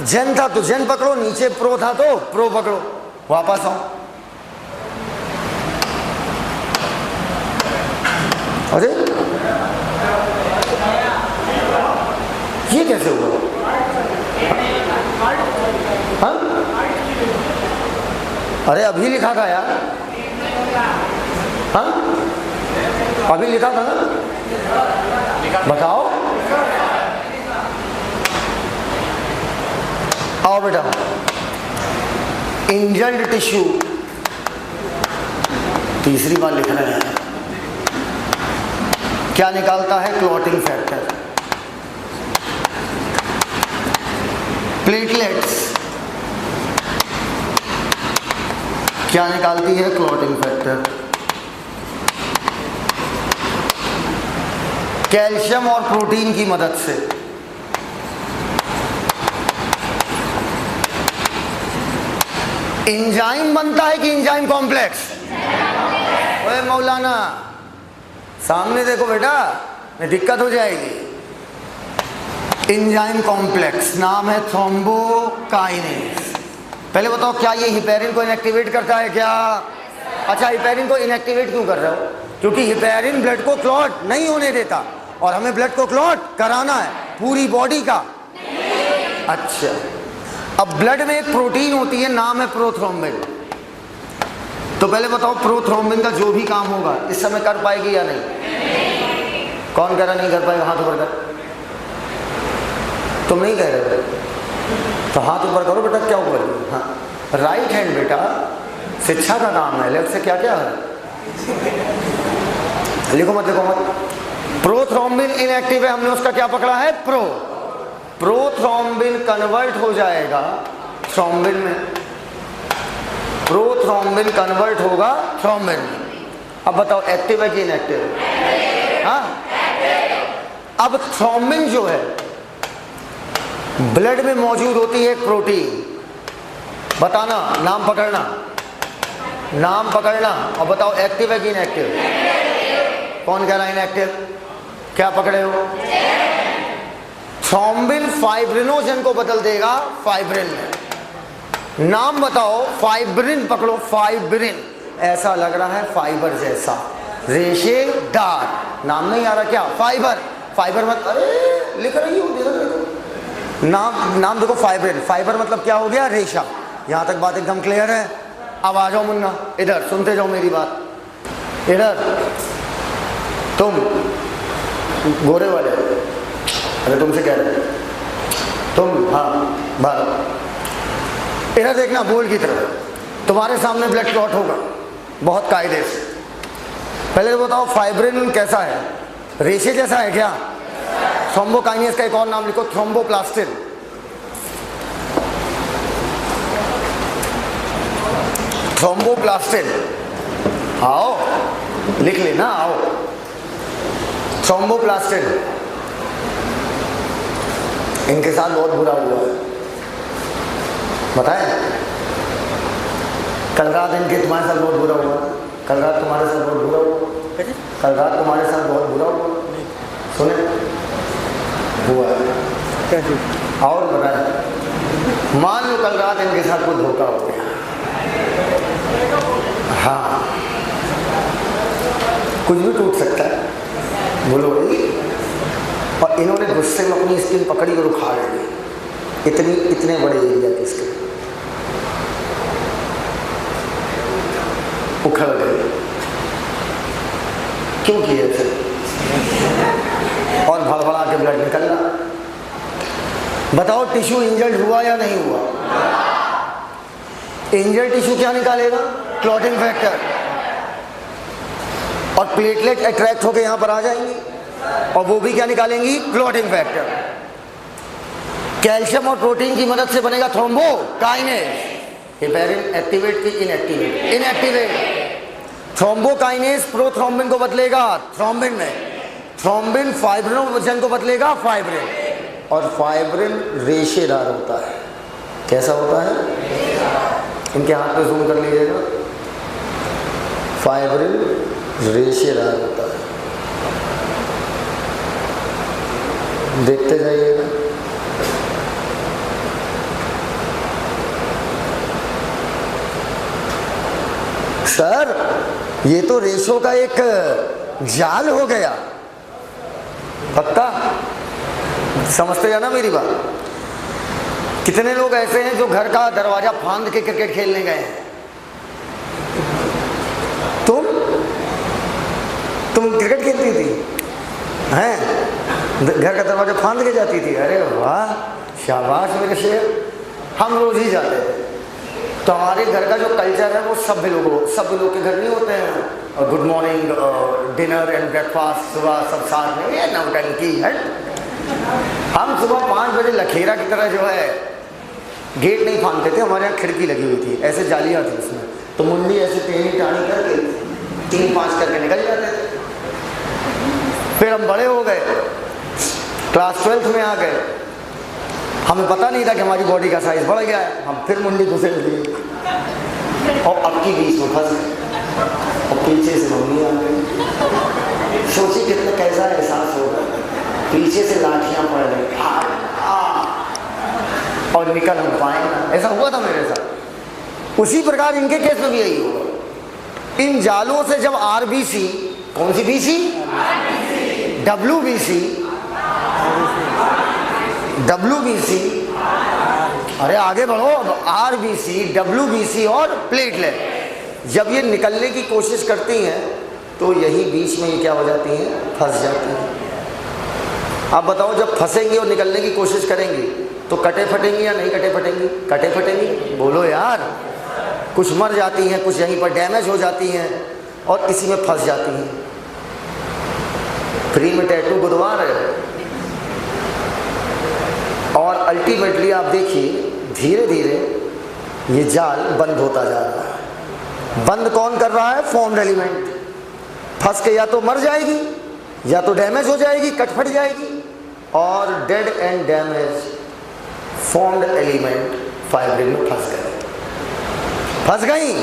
जेन था तो जेन पकड़ो, नीचे प्रो था तो प्रो पकड़ो। वापस आओ। अरे ये कैसे हुआ? हाँ? अरे अभी लिखा था यार। हाँ अभी लिखा था ना, बताओ। आओ बेटा, इंजल्ड टिश्यू तीसरी बार लिख रहे हैं। क्या निकालता है? Clotting factor. प्लेटलेट्स क्या निकालती है? Clotting factor. कैल्शियम और प्रोटीन की मदद से एंजाइम बनता है कि एंजाइम कॉम्प्लेक्स? ओए मौलाना सामने देखो बेटा, में दिक्कत हो जाएगी। एंजाइम कॉम्प्लेक्स नाम है थ्रोम्बोकाइनेज। पहले बताओ, क्या ये हिपेरिन को इनएक्टिवेट करता है क्या? अच्छा, हिपेरिन को इनएक्टिवेट क्यों कर रहे हो? क्योंकि हिपेरिन ब्लड को क्लॉट नहीं होने देता, और हमें ब्लड को क्लॉट कराना है पूरी बॉडी का। अच्छा, अब ब्लड में एक प्रोटीन होती है, नाम है प्रोथ्रोम्बिन। तो पहले बताओ, प्रोथ्रोम्बिन का जो भी काम होगा इस समय कर पाएगी या नहीं? कौन कह रहा नहीं कर पाएगा? हाथ ऊपर कर। तुम नहीं कह रहे हो तो हाथ ऊपर करो बेटा। क्या ऊपर? हाँ, राइट हैंड बेटा शिक्षा का काम है, लेफ्ट से क्या क्या है? लिखो मत, लिखो मत। प्रोथ्रोम्बिन इनएक्टिव है, हमने उसका क्या पकड़ा है? प्रो। प्रोथ्रोम्बिन कन्वर्ट हो जाएगा थ्रोम्बिन में, प्रोथ्रोम्बिन कन्वर्ट होगा थ्रोम्बिन में। अब बताओ, एक्टिव है कि इनएक्टिव? हाँ, अब थ्रोम्बिन जो है ब्लड में मौजूद होती है एक प्रोटीन। बताना, नाम पकड़ना, नाम पकड़ना, और बताओ एक्टिव है कि इनएक्टिव? कौन कह रहा है इनएक्टिव? क्या पकड़े हो? थ्रोम्बिन फाइब्रिनोजन को बदल देगा फाइब्रिन में। नाम बताओ, फाइब्रिन पकड़ो, फाइब्रिन। ऐसा लग रहा है फाइबर जैसा, रेशेदार। नाम नहीं आ रहा क्या? फाइबर। फाइबर मत, अरे लिख रही हो, देखो नाम देखो, फाइब्रिन। फाइबर मतलब क्या हो गया? रेशा। यहां तक बात एकदम क्लियर है? अब आ जाओ मुन्ना, इधर सुनते जाओ मेरी बात। इधर तुम गोरे वाले, अरे तुमसे कह रहे तुम, हाँ बाहर इधर देखना, बोल की तरफ। तुम्हारे सामने ब्लड क्लॉट होगा बहुत कायदे से। पहले तो बताओ, फाइब्रिन कैसा है? रेशे जैसा है क्या? थ्रोम्बोकाइनेज का एक और नाम लिखो, थ्रोम्बोप्लास्टिन। थ्रोम्बोप्लास्टिन, आओ लिख लेना, आओ। थ्रोम्बोप्लास्टिन, इनके साथ बहुत बुरा हुआ है, बताएं? कल रात इनके तुम्हारे साथ बहुत बुरा हुआ। कल रात तुम्हारे साथ बहुत बुरा हुआ। कल रात तुम्हारे साथ बहुत बुरा हुआ। सुने हुआ है। और बताएं, मान लो कल रात इनके साथ कोई धोखा हो गया। हाँ, कुछ भी टूट सकता है, बोलो भाई। और इन्होंने गुस्से में अपनी स्किन पकड़ी और उखाड़ ली, इतने बड़े एरिया की स्किन उखड़ गई। क्यों किए थे? और भड़बड़ा के ब्लड निकलना। बताओ, टिश्यू इंजर्ड हुआ या नहीं हुआ? इंजर्ड टिश्यू क्या निकालेगा? Clotting factor. और प्लेटलेट अट्रैक्ट होकर यहां पर आ जाएंगी, और वो भी क्या निकालेंगी? Clotting factor. कैल्शियम और प्रोटीन की मदद से बनेगा थ्रोम्बोकाइनेज। हिपेरिन एक्टिवेट की इनएक्टिवेट? इनएक्टिवेट। थ्रोम्बोकाइनेज प्रोथ्रोम्बिन को बदलेगा थ्रोम्बिन में, थ्रोम्बिन फाइब्रिनोजन को बदलेगा फाइब्रिन, और फाइब्रिन रेशेदार होता है। कैसा होता है? इनके हाथ पे जूम कर लीजिएगा। फाइब्रिल रेशेदार होता है, देखते जाइएगा। सर ये तो रेशों का एक जाल हो गया। पक्का समझते हैं ना मेरी बात? कितने लोग ऐसे हैं जो घर का दरवाजा फांद के क्रिकेट खेलने गए हैं? तुम क्रिकेट खेलती थी हैं? घर का दरवाजा फांद के जाती थी? अरे वाह, शाबाश मेरे शेर। हम रोज ही जाते थे। तो हमारे घर का जो कल्चर है वो सब लोग के घर नहीं होते हैं। Good morning, dinner and breakfast, सुबह सब साथ में, ये नौटंकी है। हम सुबह 5 बजे लखेरा की तरह जो है गेट नहीं फांदते थे, हमारे यहाँ खिड़की लगी हुई थी, ऐसे जालियाँ थी उसमें, तो मुंडी ऐसे टेढ़ी टाढ़ी करके 3-5 करके निकल जाते थे। फिर हम बड़े हो गए, क्लास 12th में आ गए, हमें पता नहीं था कि हमारी बॉडी का साइज बढ़ गया है। हम फिर मुंडी घुसेड़ दिए और अब की बीच में फंस गए और पीछे से मम्मी आ गई। सोची कितना कैसा एहसास होगा, पीछे से लाठियां पड़ रही और निकल हम पाए ना। ऐसा हुआ था मेरे साथ। उसी प्रकार इनके केस में भी यही होगा। इन जालों से जब आरबीसी, कौन सी बीसी? डब्ल्यूबीसी, अरे आगे बढ़ो, आरबीसी, डब्ल्यूबीसी और प्लेटलेट जब ये निकलने की कोशिश करती हैं तो यही बीच में ये क्या हो जाती हैं? फंस जाती हैं। आप बताओ, जब फंसेंगी और निकलने की कोशिश करेंगी तो कटे फटेंगी या नहीं कटे फटेंगी? कटे फटेंगी। बोलो यार। कुछ मर जाती हैं, कुछ यहीं पर डैमेज हो जाती हैं और इसी में फंस जाती हैं। फ्री में टैटू बुधवार है और अल्टीमेटली आप देखिए धीरे धीरे ये जाल बंद होता जा रहा है। बंद कौन कर रहा है? Formed element. फंस के या तो मर जाएगी या तो डैमेज हो जाएगी, कट फट जाएगी। और dead and damage formed element fibril में फंस गई।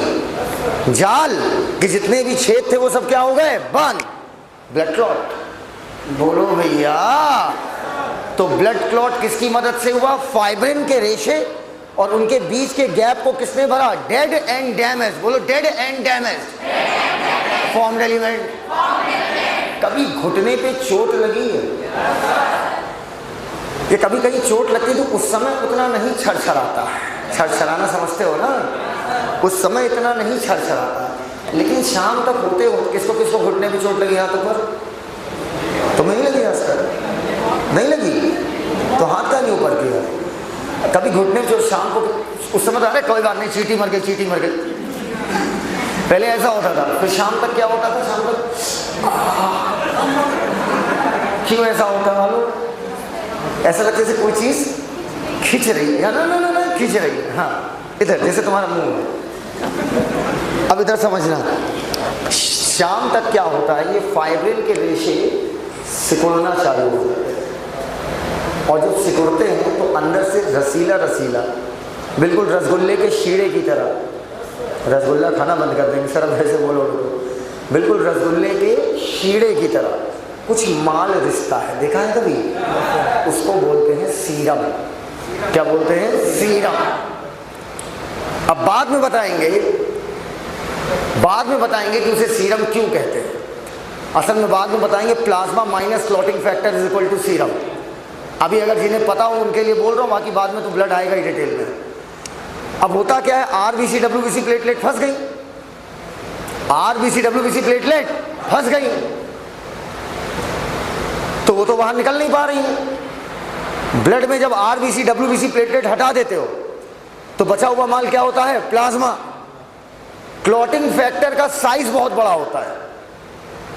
जाल के जितने भी छेद थे वो सब क्या हो गए? बंद। Blood clot. बोलो भैया। तो ब्लड क्लॉट किसकी मदद से हुआ? फाइब्रिन के रेशे और उनके बीच के गैप को किसने भरा? Dead and damage. बोलो dead and damage formed element. कभी घुटने पे चोट लगी है? ये कभी कहीं चोट लगती तो उस समय उतना नहीं छरछराता। छरछराना समझते हो ना? उस समय इतना नहीं छरछराता, लेकिन शाम तक होते हो किसको घुटने पे चोट लगी हाथों पर? तो नहीं लगी? आज तक नहीं लगी तो हाथ का नहीं ऊपर किया। कभी घुटने पे चोट शाम को, उस समय तो अरे कोई बात नहीं, चींटी मर गई। पहले ऐसा होता था। फिर शाम तक क्या होता था? शाम तक क्यों ऐसा होता है मालूम? ऐसा लगता जैसे कोई चीज खींच रही है। ना खींच रही है। हाँ, इधर जैसे तुम्हारा मुंह है। अब इधर समझना, शाम तक क्या होता है? ये फाइब्रिल के रेशे सिकुड़ना चालू हो जाते हैं और जब सिकुड़ते हैं तो अंदर से रसीला बिल्कुल रसगुल्ले के शीरे की तरह। रसगुल्ला खाना बंद कर देंगे सर, वैसे बोलो तो बिल्कुल रसगुल्ले के शीरे की तरह कुछ माल रिश्ता है। देखा है कभी? उसको बोलते हैं सीरम। क्या बोलते हैं? सीरम। अब बाद में बताएंगे कि उसे सीरम क्यों कहते हैं। असल में बाद में बताएंगे plasma minus clotting factor is equal to serum. अभी अगर जिन्हें पता हो उनके लिए बोल रहा हूँ, बाकी बाद में तो ब्लड आएगा ही डिटेल में। अब होता क्या है? आरबीसी डब्ल्यूबीसी प्लेटलेट फंस गई। आरबीसी डब्ल्यूबीसी प्लेटलेट फंस गई तो वो तो बाहर निकल नहीं पा रही है। ब्लड में जब आरबीसी डब्ल्यूबीसी प्लेटलेट हटा देते हो तो बचा हुआ माल क्या होता है? प्लाज्मा। क्लॉटिंग फैक्टर का साइज बहुत बड़ा होता है।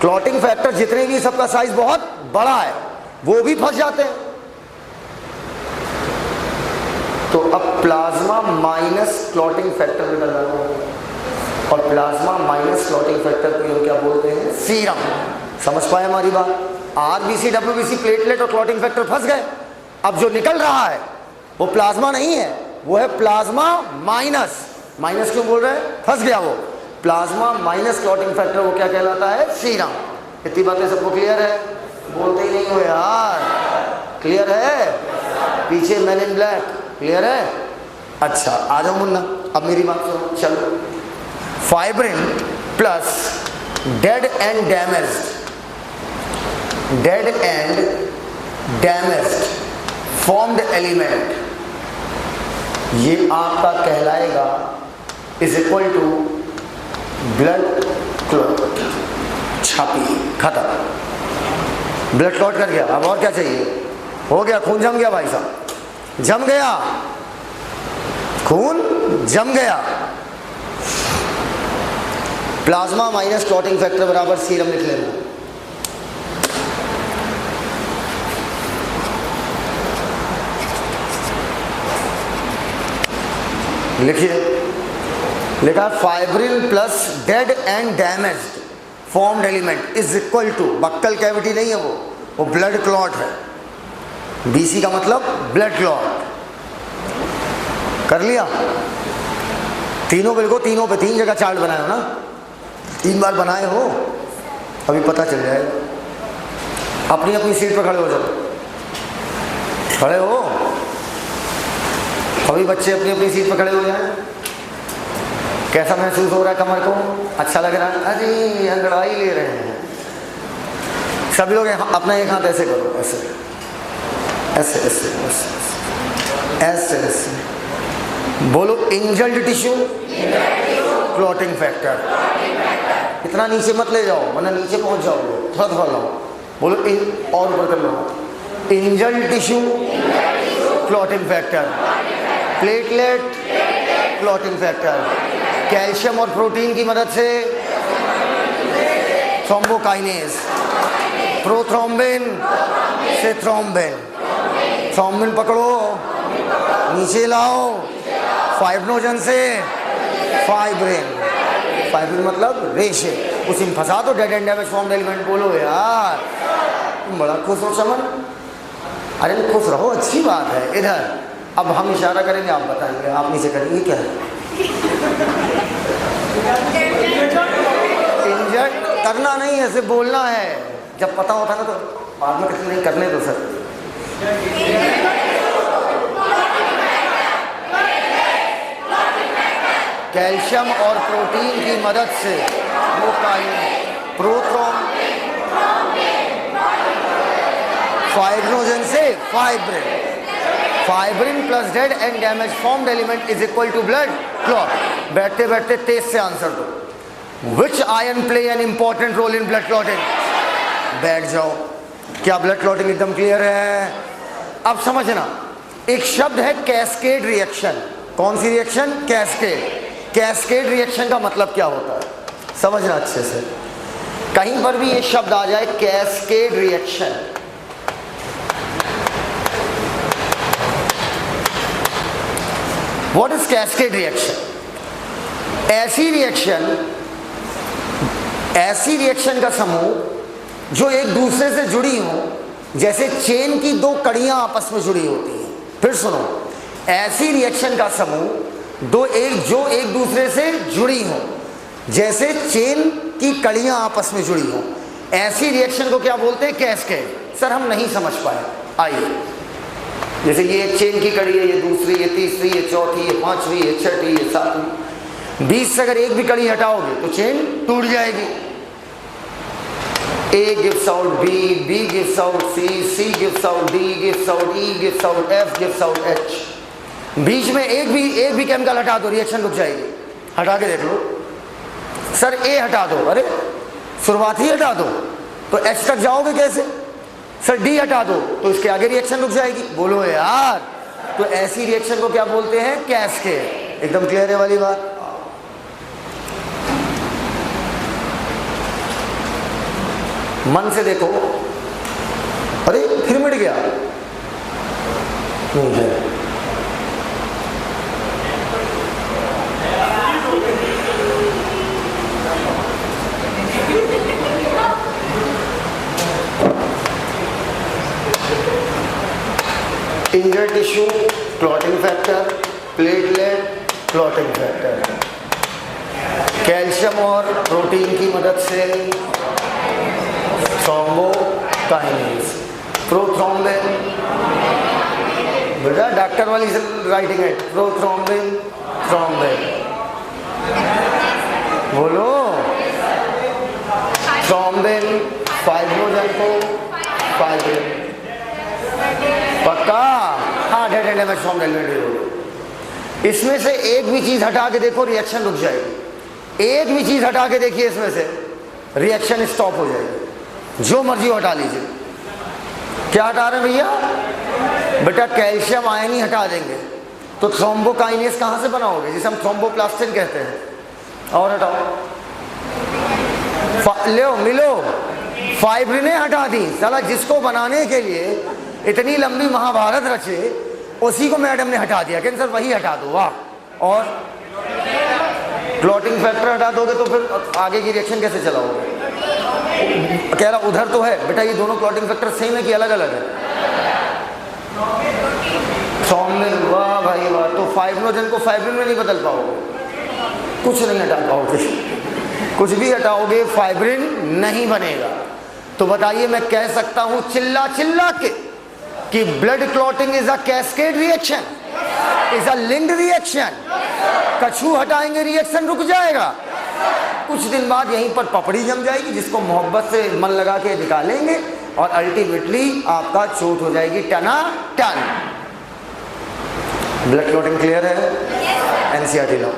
क्लॉटिंग फैक्टर जितने भी सबका साइज बहुत बड़ा है, वो भी फंस जाते हैं। तो अब प्लाज्मा माइनस क्लॉटिंग फैक्टर निकल रहा है और प्लाज्मा माइनस क्लॉटिंग फैक्टर को क्या बोलते हैं? सीरम। समझ पाए हमारी बात? आरबीसी डब्ल्यूबीसी प्लेटलेट और क्लॉटिंग फैक्टर फंस गए। अब जो निकल रहा है वो प्लाज्मा नहीं है, वो है प्लाज्मा माइनस, माइनस क्यों बोल रहे हैं, फंस गया वो, प्लाज्मा माइनस क्लॉटिंग फैक्टर, वो क्या कहलाता है, सीरम। इतनी बातें सबको क्लियर है, बोलते ही नहीं हो यार, क्लियर है, पीछे मैन इन ब्लैक, क्लियर है। अच्छा आ जाओ मुन्ना, अब मेरी बात सुनो, चलो। Fibrin plus dead and damaged formed element, ये आपका कहलाएगा is equal to blood clot. छापी, खत्म, ब्लड क्लॉट कर गया। अब और क्या चाहिए, हो गया, खून जम गया भाई साहब, जम गया, खून जम गया। प्लाज्मा माइनस क्लॉटिंग फैक्टर बराबर सीरम लिख लेना। लिखिए, लिखा fibrin plus dead and damaged formed element is equal to, buccal cavity नहीं है वो ब्लड क्लॉट है। बीसी का मतलब ब्लड क्लॉट। कर लिया, तीनों बिल को, तीनों पे 3 जगह चार्ट बनाए हो ना, 3 बार बनाए हो, अभी पता चल जाएगा। अपनी अपनी सीट पर खड़े हो जाओ, खड़े हो, अभी बच्चे अपनी अपनी सीट पर खड़े हो जाए। कैसा महसूस हो रहा है कमर को, अच्छा लग रहा है, अरे अंगड़ाई ले रहे हैं सभी लोग। अपना एक हाथ ऐसे करो, ऐसे ऐसे ऐसे ऐसे ऐसे ऐसे, बोलो इंजल्ड टिश्यू क्लॉटिंग फैक्टर। इतना नीचे मत ले जाओ वरना नीचे पहुंच जाओगे, थोड़ा थोड़ा लाओ, बोलो और ऊपर कर लो, injured tissue clotting factor, platelet clotting factor, calcium और प्रोटीन की मदद से थ्रोम्बोकाइनेज, प्रोथ्रोम्बिन से थ्रोम्बिन, थ्रोम्बिन पकड़ो नीचे लाओ, फाइब्रिनोजन से फाइब्रिन, फाइब्रिन मतलब रेशे, उसी में फंसा दो dead and damage formed element. बोलो यार, तुम बड़ा खुश हो चमन, अरे खुश रहो, अच्छी बात है। इधर अब हम इशारा करेंगे, आप बताएंगे, आप नीचे करेंगे, क्या है इंजर्ड करना नहीं, ऐसे बोलना है, जब पता होता ना तो बाद में किसी नहीं करने दो सर। कैल्शियम और प्रोटीन की मदद से वो फाइब्रिनोजन से fibrin, fibrin plus dead and damage formed element is equal to blood clot. बैठते बैठते तेज से आंसर दो, which ion play an important role in blood clotting. बैठ जाओ, क्या ब्लड क्लॉटिंग एकदम क्लियर है। अब समझना, एक शब्द है कैस्केड रिएक्शन। कौन सी रिएक्शन, कैस्केड। कैस्केड रिएक्शन का मतलब क्या होता है, समझना अच्छे से। कहीं पर भी ये शब्द आ जाए cascade reaction, what is cascade reaction. ऐसी रिएक्शन का समूह जो एक दूसरे से जुड़ी हो, जैसे चेन की 2 कड़ियां आपस में जुड़ी होती हैं। फिर सुनो, ऐसी रिएक्शन का समूह जो एक दूसरे से जुड़ी हो, जैसे चेन की कड़ियां आपस में जुड़ी हो, ऐसी रिएक्शन को क्या बोलते हैं, कैस्केड। सर हम नहीं समझ पाए, आइए, जैसे ये एक चेन की कड़ी है, ये दूसरी, ये तीसरी, ये चौथी, ये पांचवी, ये छठी, ये सातवीं, बीच से अगर एक भी कड़ी हटाओगे तो चेन टूट जाएगी। A gives out B, B gives out C, C gives out D, gives out E, gives out F, gives out H। बीच में एक भी केमिकल हटा दो, रिएक्शन रुक जाएगी। हटा के देख लो, सर A हटा दो, अरे शुरुआत ही हटा दो तो H तक जाओगे कैसे। सर D हटा दो तो इसके आगे रिएक्शन रुक जाएगी। बोलो यार, तो ऐसी रिएक्शन को क्या बोलते हैं, कैस्केड। एकदम क्लियर है वाली बात। मन से देखो, अरे फिर मिट गया, नहीं है। Injured tissue clotting factor, platelet clotting factor, calcium और प्रोटीन की मदद से थ्रोम्बोकाइनेज, प्रोथ्रोम्बिन, बेटा डॉक्टर वाली राइटिंग है, प्रोथ्रोम्बिन, थ्रोम्बिन, बोलो थ्रोम्बिन फाइब्रोजन को फाइब्रिन, पक्का? हाँ, डेड एलिमेंट फ्रॉम इसमें से एक भी चीज हटा के देखो रिएक्शन रुक जाएगी। एक भी चीज हटा के देखिए इसमें से रिएक्शन स्टॉप हो जाएगी। जो मर्जी हटा लीजिए। क्या हटा रहे हैं भैया? बेटा कैल्शियम आयन ही हटा देंगे तो थ्रोम्बोकाइनेज कहां से बनाओगे, जिसे हम थ्रोम्बोप्लास्टिन कहते हैं। और हटाओ, लो मिलो, फाइब्रिने हटा दी। साला जिसको बनाने के लिए इतनी लंबी महाभारत रचे उसी को मैडम ने हटा दिया। कहते सर वही हटा दो, वाह। और क्लॉटिंग फैक्टर हटा दोगे तो फिर आगे की रिएक्शन कैसे चलाओगे? कह रहा उधर तो है बेटा, ये दोनों क्लॉटिंग फैक्टर सेम है कि अलग अलग है? थ्रोम्बिन, वाह भाई वाह। तो फाइब्रोजन को फाइब्रिन में नहीं बदल पाओगे, कुछ नहीं हटा पाओगे। कुछ भी हटाओगे फाइब्रिन नहीं बनेगा। तो बताइए मैं कह सकता हूं चिल्ला चिल्ला के कि blood clotting is a cascade reaction, is a linked reaction. कछू हटाएंगे रिएक्शन रुक जाएगा, कुछ दिन बाद यहीं पर पपड़ी जम जाएगी जिसको मोहब्बत से मन लगा के निकालेंगे और अल्टीमेटली आपका चोट हो जाएगी टना टन। ब्लड क्लॉटिंग क्लियर है? NCERT low.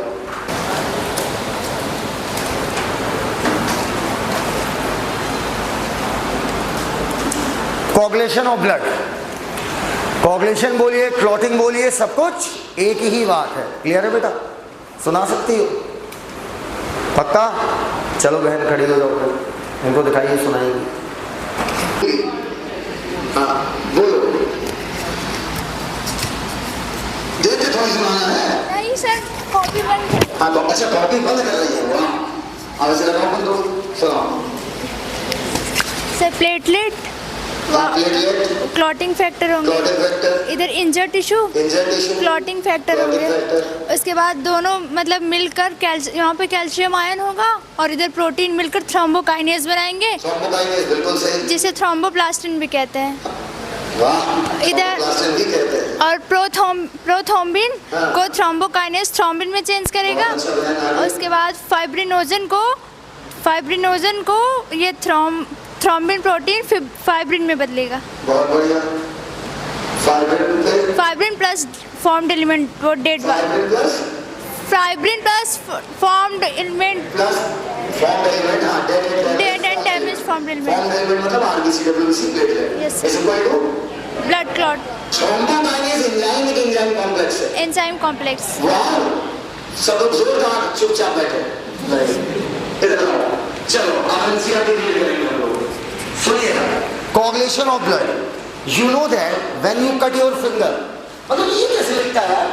Coagulation of blood, coagulation बोलिए, क्लॉटिंग बोलिए, सब कुछ एक ही बात है। क्लियर है बेटा? सुना सकती हो? पक्का? चलो बहन खड़ी हो जाओ, इनको दिखाइए, सुनाइए। बोलो, देते थोड़ी सुनाना है? नहीं सर, कॉपी बंद। हाँ तो अच्छा कॉपी बंद कर रही है, वाह। अब इसे लगाओ बंद करो, सुनाओ। सर प्लेटलेट, क्लॉटिंग फैक्टर होंगे, इधर इंजर्ड टिश्यू क्लॉटिंग फैक्टर होंगे। उसके बाद दोनों मतलब मिलकर यहाँ पे कैल्शियम आयन होगा और इधर प्रोटीन मिलकर थ्रोम्बोकाइनेज बनाएंगे, जिसे थ्रोम्बोप्लास्टिन भी कहते हैं। इधर और प्रोथ्रोम्बिन को थ्रोम्बोकाइनेज थ्रोम्बिन में चेंज करेगा। उसके बाद फाइब्रिनोजन को ये थ्रोम्बिन प्रोटीन फाइब्रिन में बदलेगा। बहुत बढ़िया। फाइब्रिन प्लस फॉर्म्ड एलिमेंट वो dead fibrin plus formed element dead and damage formed element मतलब RBC platelet. Yes is equal to blood clot thrombokinase enzyme complex है। Enzyme complex. वाह, सब लोग जोरदार चुपचाप बैठे। इधर आओ, चलो एनसीईआरटी रीड करेंगे हम लोग। सुनिएगा, coagulation of blood. You know that when you cut your finger, मतलब ये कैसे लिखता है यार?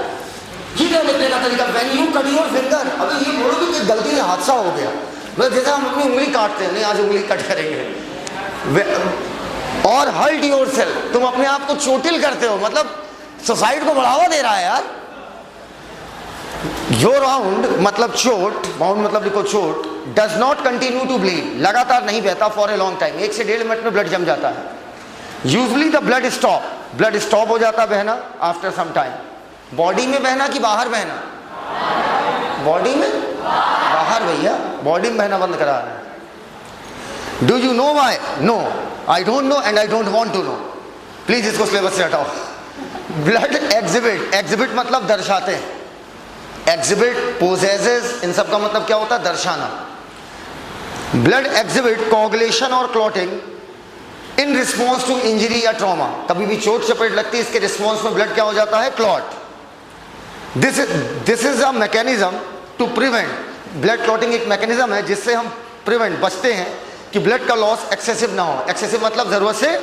ये क्या लिखने का तरीका? When you cut your finger. अभी ये बोलो कि गलती से हादसा हो गया, मतलब जैसे हम अपनी उंगली काटते हैं, नहीं आज उंगली कट करेंगे। और हर्ट योरसेल्फ, तुम अपने आप को चोटिल करते हो, मतलब सुसाइड को बढ़ावा दे रहा है यार। योर राउंड मतलब चोट, बाउंड मतलब लिखो चोट, does not continue to bleed, लगातार नहीं बहता फॉर ए लॉन्ग टाइम, 1 से 1.5 मिनट में ब्लड जम जाता है। यूजुअली द ब्लड स्टॉप हो जाता है बहना आफ्टर सम टाइम। बॉडी में बहना कि बाहर बहना? बॉडी में बाहर भैया, बॉडी में बहना बंद करा रहे हैं। Do you know why? No, I don't know and I don't want to know. Please इसको सिलेबस से हटाओ। ब्लड एग्जिबिट मतलब दर्शाते हैं, एग्जिबिट, पोजेसेस, इन सब का मतलब क्या होता है? दर्शाना। ब्लड एग्जिबिट कोगुलेशन और clotting in response to injury या ट्रॉमा। कभी भी चोट चपेट लगती है, इसके रिस्पॉन्स में ब्लड क्या हो जाता है? Clot. This is a mechanism to prevent. Blood clotting एक मैकेनिज्म है जिससे हम प्रिवेंट, बचते हैं कि ब्लड का लॉस एक्सेसिव ना हो। एक्सेसिव मतलब जरूरत से।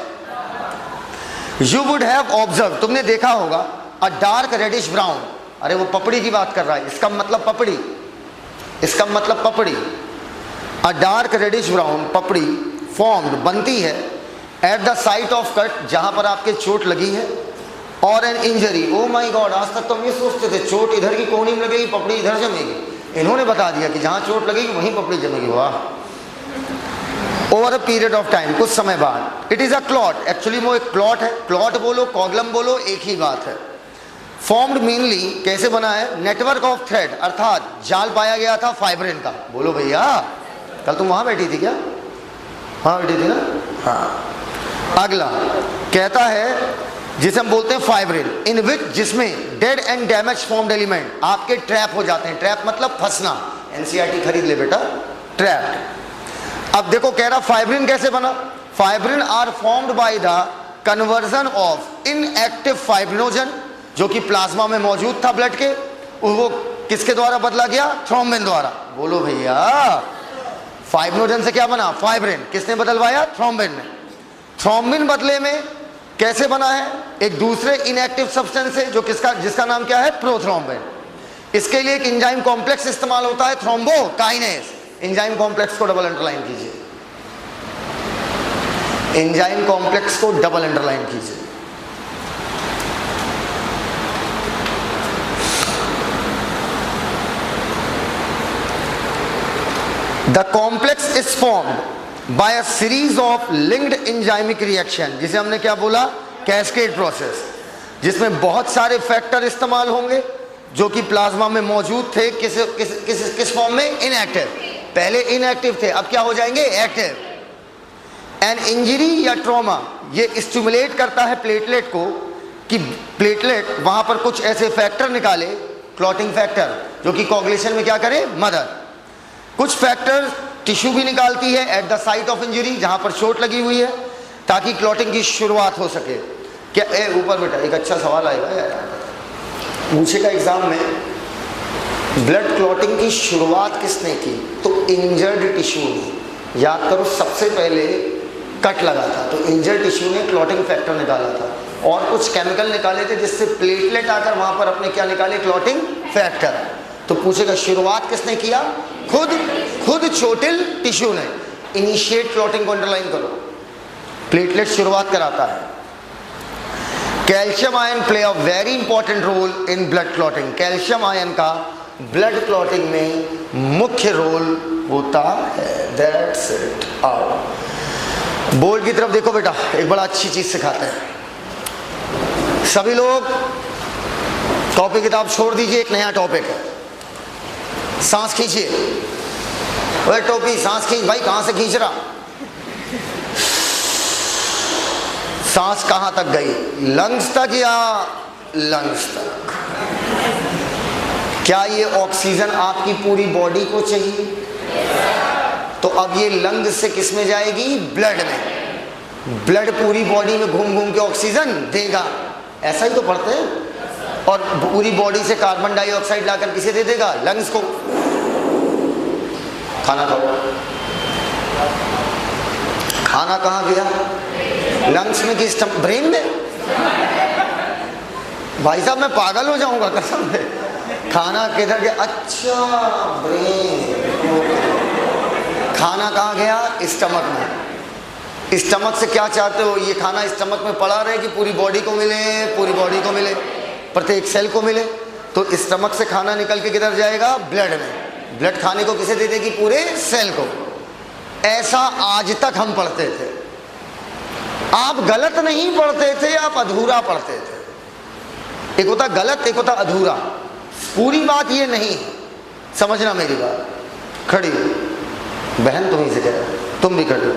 यू वुड हैव ऑब्जर्व, तुमने देखा होगा, अ डार्क रेडिश ब्राउन, अरे वो पपड़ी की बात कर रहा है, इसका मतलब पपड़ी, इसका मतलब पपड़ी। अ डार्क रेडिश ब्राउन पपड़ी फॉर्म्ड, बनती है at the site of cut, जहां पर आपके चोट लगी है, और an injury, oh my God, आज तक तो हम ये सोचते थे चोट इधर की कोहनी में लगेगी, पपड़ी इधर जमेगी। इन्होंने बता दिया कि जहां चोट लगेगी वहीं पपड़ी जमेगी। वाह। Over a period of time, कुछ समय बाद। It is a clot, actually वो एक क्लॉट है, क्लॉट बोलो कॉगलम बोलो एक ही बात है। फॉर्म्ड मेनली, कैसे बना है, नेटवर्क ऑफ थ्रेड, अर्थात जाल पाया गया था फाइब्रिन का। बोलो भैया, कल तुम वहां बैठी थी क्या? वहां बैठी थी ना? हाँ। अगला कहता है जिसे हम बोलते हैं फाइब्रिन, इन विच, जिसमें dead and damage formed element आपके ट्रैप हो जाते हैं। ट्रैप मतलब फंसना, एनसीईआरटी खरीद ले बेटा, ट्रैप। अब देखो कह रहा फाइब्रिन कैसे बना। Fibrin are formed by the conversion of inactive fibrinogen, जो कि प्लाज्मा में मौजूद था ब्लड के, वो किसके द्वारा बदला गया? थ्रोम्बिन द्वारा। बोलो भैया, फाइब्रिनोजन से क्या बना? फाइब्रिन। किसने बदलवाया? थ्रोम्बिन ने। थ्रोम्बिन बदले में कैसे बना है? एक दूसरे इनएक्टिव सब्सटेंस से, जो जिसका नाम क्या है? प्रोथ्रोम्बिन। इसके लिए एक एंजाइम कॉम्प्लेक्स इस्तेमाल होता है, थ्रोम्बोकाइनेस। एंजाइम कॉम्प्लेक्स को डबल अंडरलाइन कीजिए, एंजाइम कॉम्प्लेक्स को डबल अंडरलाइन कीजिए। The complex is formed by a series of linked enzymic reaction, जिसे हमने क्या बोला? कैस्केड प्रोसेस, जिसमें बहुत सारे फैक्टर इस्तेमाल होंगे जो कि प्लाज्मा में मौजूद थे। किस फॉर्म में? इनएक्टिव। पहले इनएक्टिव थे, अब क्या हो जाएंगे? एक्टिव। एन इंजरी या ट्रॉमा, ये स्टिमुलेट करता है प्लेटलेट को कि प्लेटलेट वहां पर कुछ ऐसे फैक्टर निकाले, क्लॉटिंग फैक्टर, जो कि कोगुलेशन में क्या करे? मदद। कुछ फैक्टर टिश्यू भी निकालती है at the site of injury, जहां पर चोट लगी हुई है, ताकि क्लॉटिंग की शुरुआत हो सके। क्या ऊपर बेटा एक अच्छा सवाल आएगा यार, पूछेगा एग्जाम में, ब्लड क्लॉटिंग की शुरुआत किसने की? तो इंजर्ड टिश्यू ने। याद करो, सबसे पहले कट लगा था तो इंजर्ड टिश्यू ने क्लॉटिंग फैक्टर निकाला था, और कुछ केमिकल निकाले थे जिससे प्लेटलेट आकर वहां पर अपने क्या निकाले? Clotting factor. तो पूछेगा शुरुआत किसने किया? खुद चोटिल टिश्यू ने। इनिशिएट क्लॉटिंग को अंडरलाइन करो, प्लेटलेट शुरुआत कराता है। Calcium ion play a very important role in blood clotting. Calcium ion का ब्लड क्लॉटिंग में मुख्य रोल होता है। That's it. आओ बोर्ड की तरफ देखो बेटा, एक बड़ा अच्छी चीज सिखाते हैं। सभी लोग कॉपी किताब छोड़ दीजिए, एक नया टॉपिक है। सांस खींचिए। ओए टोपी, सांस खींच भाई। कहां से खींच रहा? सांस कहां तक गई? लंग्स तक या लंग्स तक? क्या ये ऑक्सीजन आपकी पूरी बॉडी को चाहिए? तो अब ये लंग से किस में जाएगी? ब्लड में। ब्लड पूरी बॉडी में घूम घूम के ऑक्सीजन देगा, ऐसा ही तो पढ़ते हैं। और पूरी बॉडी से कार्बन डाइऑक्साइड लाकर किसे दे देगा? लंग्स को। खाना खाओ। खाना कहाँ गया? लंग्स में कि ब्रेन में? भाई साहब मैं पागल हो जाऊंगा कसम से। खाना किधर गया? अच्छा ब्रेन। खाना कहाँ गया? स्टमक में। स्टमक से क्या चाहते हो? ये खाना स्टमक में पड़ा रहे कि पूरी बॉडी को मिले? पूरी बॉडी को मिले, प्रत्येक सेल को मिले। तो स्टमक से खाना निकल के किधर जाएगा? ब्लड में। ब्लड खाने को किसे दे देगी? पूरे सेल को। ऐसा आज तक हम पढ़ते थे। आप गलत नहीं पढ़ते थे, आप अधूरा पढ़ते थे। एक होता गलत, एक होता अधूरा। पूरी बात ये नहीं, समझना मेरी बात। खड़ी हो बहन, तुम ही से कह, तुम भी खड़ी हो।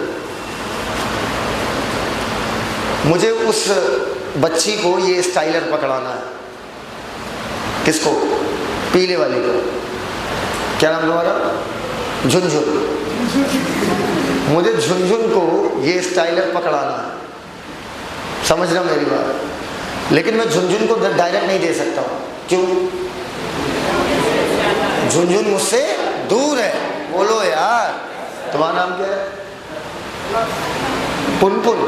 मुझे उस बच्ची को ये स्टाइलर पकड़ाना है। किसको? पीले वाली को। क्या नाम तुम्हारा? झुनझुन। मुझे झुनझुन को ये स्टाइलर पकड़ाना है, समझना मेरी बात। लेकिन मैं झुनझुन को डायरेक्ट नहीं दे सकता हूँ। क्यों? झुनझुन मुझसे दूर है। बोलो यार, तुम्हारा नाम क्या है? पुनपुन।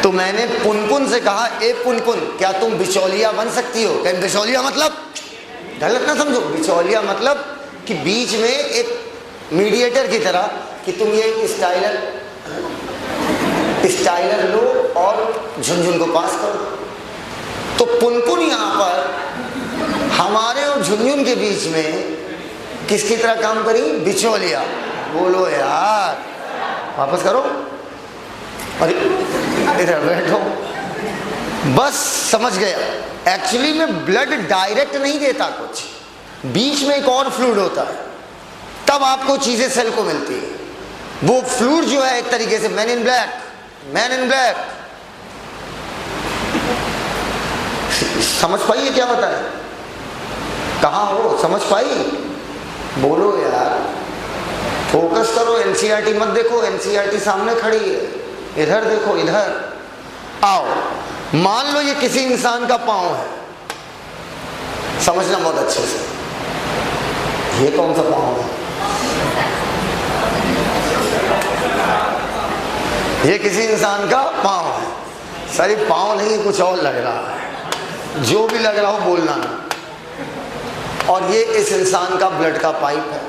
तो मैंने पुनपुन से कहा, ए पुनपुन, क्या तुम बिचौलिया बन सकती हो? क्या बिचौलिया मतलब गलत ना समझो। बिचौलिया मतलब कि बीच में एक मीडिएटर की तरह, कि तुम ये स्टाइलर लो और झुनझुन को पास करो। तो पुनपुन यहां पर हमारे और झुनझुन के बीच में किसकी तरह काम करी? बिचौलिया। बोलो यार, वापस करो, अरे इधर बैठो। बस समझ गया, एक्चुअली में ब्लड डायरेक्ट नहीं देता कुछ, बीच में एक और फ्लूइड होता है, तब आपको चीजें सेल को मिलती है। वो फ्लूइड जो है एक तरीके से man in black, man in black. समझ पाइए क्या होता है? कहाँ हो, समझ पाई? बोलो यार, फोकस करो, एनसीईआरटी मत देखो, एनसीईआरटी सामने खड़ी है, इधर देखो, इधर आओ। मान लो ये किसी इंसान का पांव है, समझना बहुत अच्छे से, ये कौन सा पांव है? ये किसी इंसान का पांव है। सर ये पांव नहीं, कुछ और लग रहा है, जो भी लग रहा हो बोलना ना। और ये इस इंसान का ब्लड का पाइप है,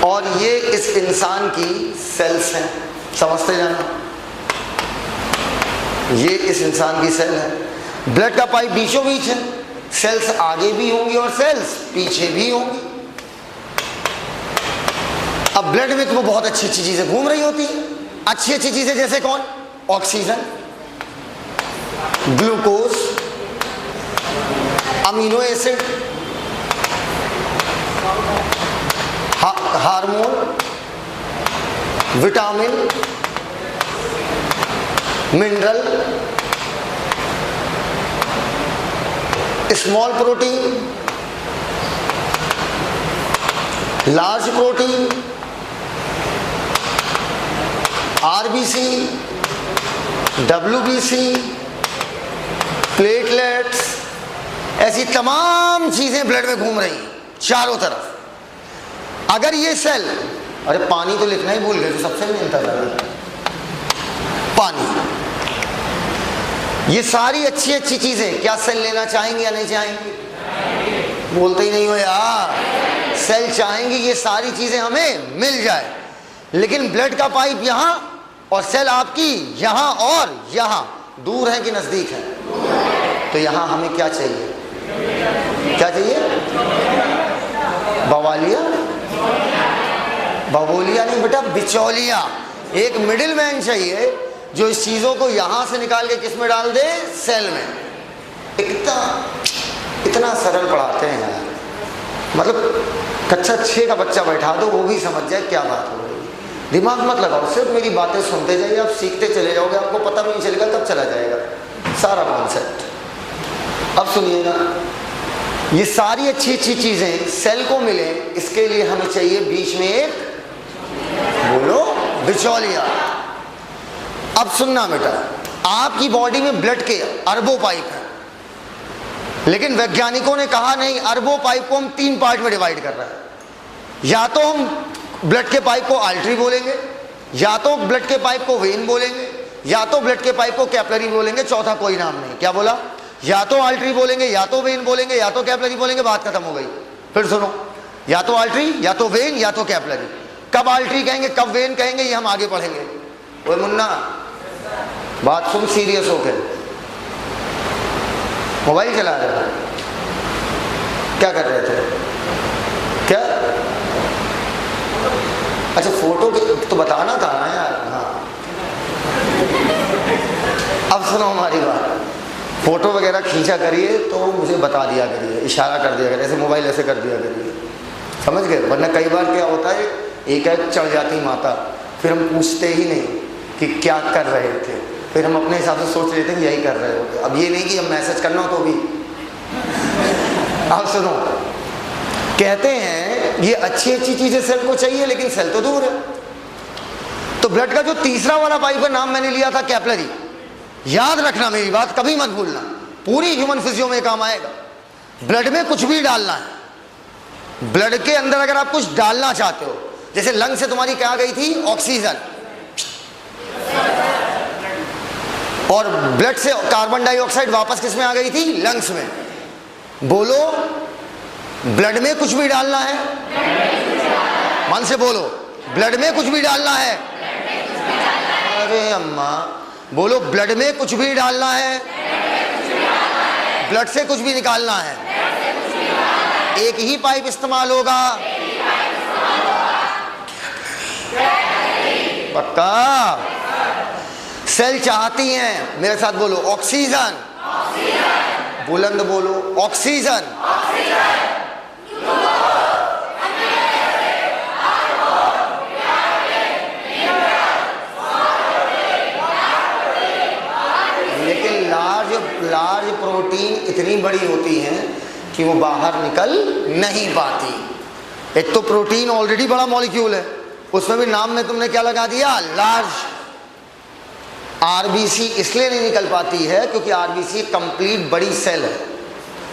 और ये इस इंसान की सेल्स हैं, समझते जाना। ये इस इंसान की सेल है, ब्लड का पाइप बीचों बीच है, सेल्स आगे भी होंगी और सेल्स पीछे भी होंगी। अब ब्लड में तो बहुत अच्छी अच्छी चीजें घूम रही होती है, अच्छी अच्छी चीजें जैसे कौन? Oxygen, glucose, amino acid, hormone, vitamin, mineral, small protein, large protein, RBC, WBC, platelets, ऐसी तमाम चीजें ब्लड में घूम रही हैं चारों तरफ। अगर ये सेल, अरे पानी तो लिखना ही भूल गए, तो सबसे मिलता था पानी। ये सारी अच्छी अच्छी चीजें क्या सेल लेना चाहेंगे या नहीं चाहेंगे? बोलते ही नहीं हो यार। सेल चाहेंगे ये सारी चीजें हमें मिल जाए, लेकिन ब्लड का पाइप यहां और सेल आपकी यहां और यहां, दूर है कि नजदीक है? तो यहां हमें क्या चाहिए? क्या चाहिए? बवालिया, बवोलिया नहीं बेटा, बिचौलिया। एक मिडिल मैन चाहिए जो इस चीजों को यहां से निकाल के किस में डाल दे? सेल में। इतना सरल पढ़ाते हैं यार, मतलब कक्षा 6 का बच्चा बैठा दो वो भी समझ जाए क्या बात हो रही है। दिमाग मत लगाओ, सिर्फ मेरी बातें सुनते जाइए, आप सीखते चले जाओगे, आपको पता भी नहीं चलेगा कब चला जाएगा सारा कॉन्सेप्ट। अब सुनिएगा, ये सारी अच्छी अच्छी चीजें सेल को मिले, इसके लिए हमें चाहिए बीच में एक, बोलो, बिचौलिया। अब सुनना बेटा, आपकी बॉडी में ब्लड के अरबों पाइप हैं, लेकिन वैज्ञानिकों ने कहा नहीं, अरबों पाइप को हम 3 पार्ट में डिवाइड कर रहे हैं। या तो हम ब्लड के पाइप को आर्टरी बोलेंगे, या तो ब्लड के पाइप को वेन बोलेंगे, या तो ब्लड के पाइप को कैपिलरी बोलेंगे, चौथा कोई नाम नहीं। क्या बोला? या तो आर्टरी बोलेंगे, या तो वेन बोलेंगे, या तो कैपिलरी बोलेंगे, बात खत्म हो गई। फिर सुनो, या तो आर्टरी, या तो वेन, या तो कैपिलरी। कब आर्टरी कहेंगे, कब वेन कहेंगे, ये हम आगे पढ़ेंगे। ओए मुन्ना, बात सुन सीरियस होकर। मोबाइल चला रहे थे, क्या कर रहे थे? क्या? अच्छा फोटो तो बताना था ना यार। हाँ, अब सुनो हमारी बात, फोटो वगैरह खींचा करिए तो मुझे बता दिया करिए, इशारा कर दिया करिए, ऐसे मोबाइल ऐसे कर दिया करिए, समझ गए? वरना कई बार क्या होता है, एक चढ़ जाती माता, फिर हम पूछते ही नहीं कि क्या कर रहे थे, फिर हम अपने हिसाब से सोच लेते हैं यही कर रहे हो। अब ये नहीं कि हम मैसेज करना हो तो भी। अब सुनो, कहते हैं ये अच्छी अच्छी चीजें सेल को चाहिए, लेकिन सेल तो दूर है। तो ब्लड का जो तीसरा वाला पाइप का नाम मैंने लिया था कैपिलरी। याद रखना मेरी बात, कभी मत भूलना, पूरी ह्यूमन फिजियो में काम आएगा। ब्लड में कुछ भी डालना है, ब्लड के अंदर अगर आप कुछ डालना चाहते हो, जैसे लंग से तुम्हारी क्या गई थी? ऑक्सीजन, और ब्लड से कार्बन डाइऑक्साइड वापस किस में आ गई थी? लंग्स में। बोलो, ब्लड में कुछ भी डालना है? मन से बोलो, ब्लड में कुछ भी डालना है? अरे अम्मा, बोलो, ब्लड में कुछ भी डालना है? ब्लड से कुछ भी निकालना है, एक ही पाइप इस्तेमाल होगा। पक्का? सेल चाहती हैं, मेरे साथ बोलो, ऑक्सीजन, बुलंद बोलो, ऑक्सीजन, लेकिन लार्ज प्रोटीन इतनी बड़ी होती हैं कि वो बाहर निकल नहीं पाती। एक तो प्रोटीन ऑलरेडी बड़ा मॉलिक्यूल है, उसमें भी नाम में तुमने क्या लगा दिया, लार्ज। आरबीसी इसलिए नहीं निकल पाती है क्योंकि आरबीसी कंप्लीट बड़ी सेल है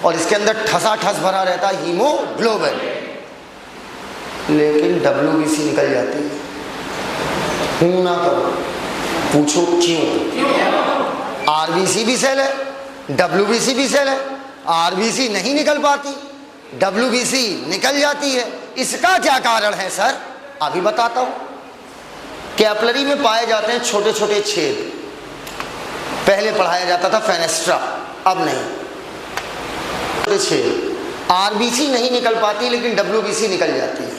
और इसके अंदर ठसाठस भरा रहता है हीमोग्लोबिन, लेकिन डब्ल्यूबीसी निकल जाती है। ना करो, पूछो क्यों? आरबीसी भी सेल है, डब्ल्यूबीसी भी सेल है, आरबीसी नहीं निकल पाती, डब्ल्यूबीसी निकल जाती है। इसका क्या कारण है सर? अभी बताता हूं। कैपिलरी में पाए जाते हैं छोटे छोटे छेद, पहले पढ़ाया जाता था फेनेस्ट्रा, अब नहीं। छोटे छेद, आरबीसी नहीं निकल पाती लेकिन डब्ल्यूबीसी निकल जाती है।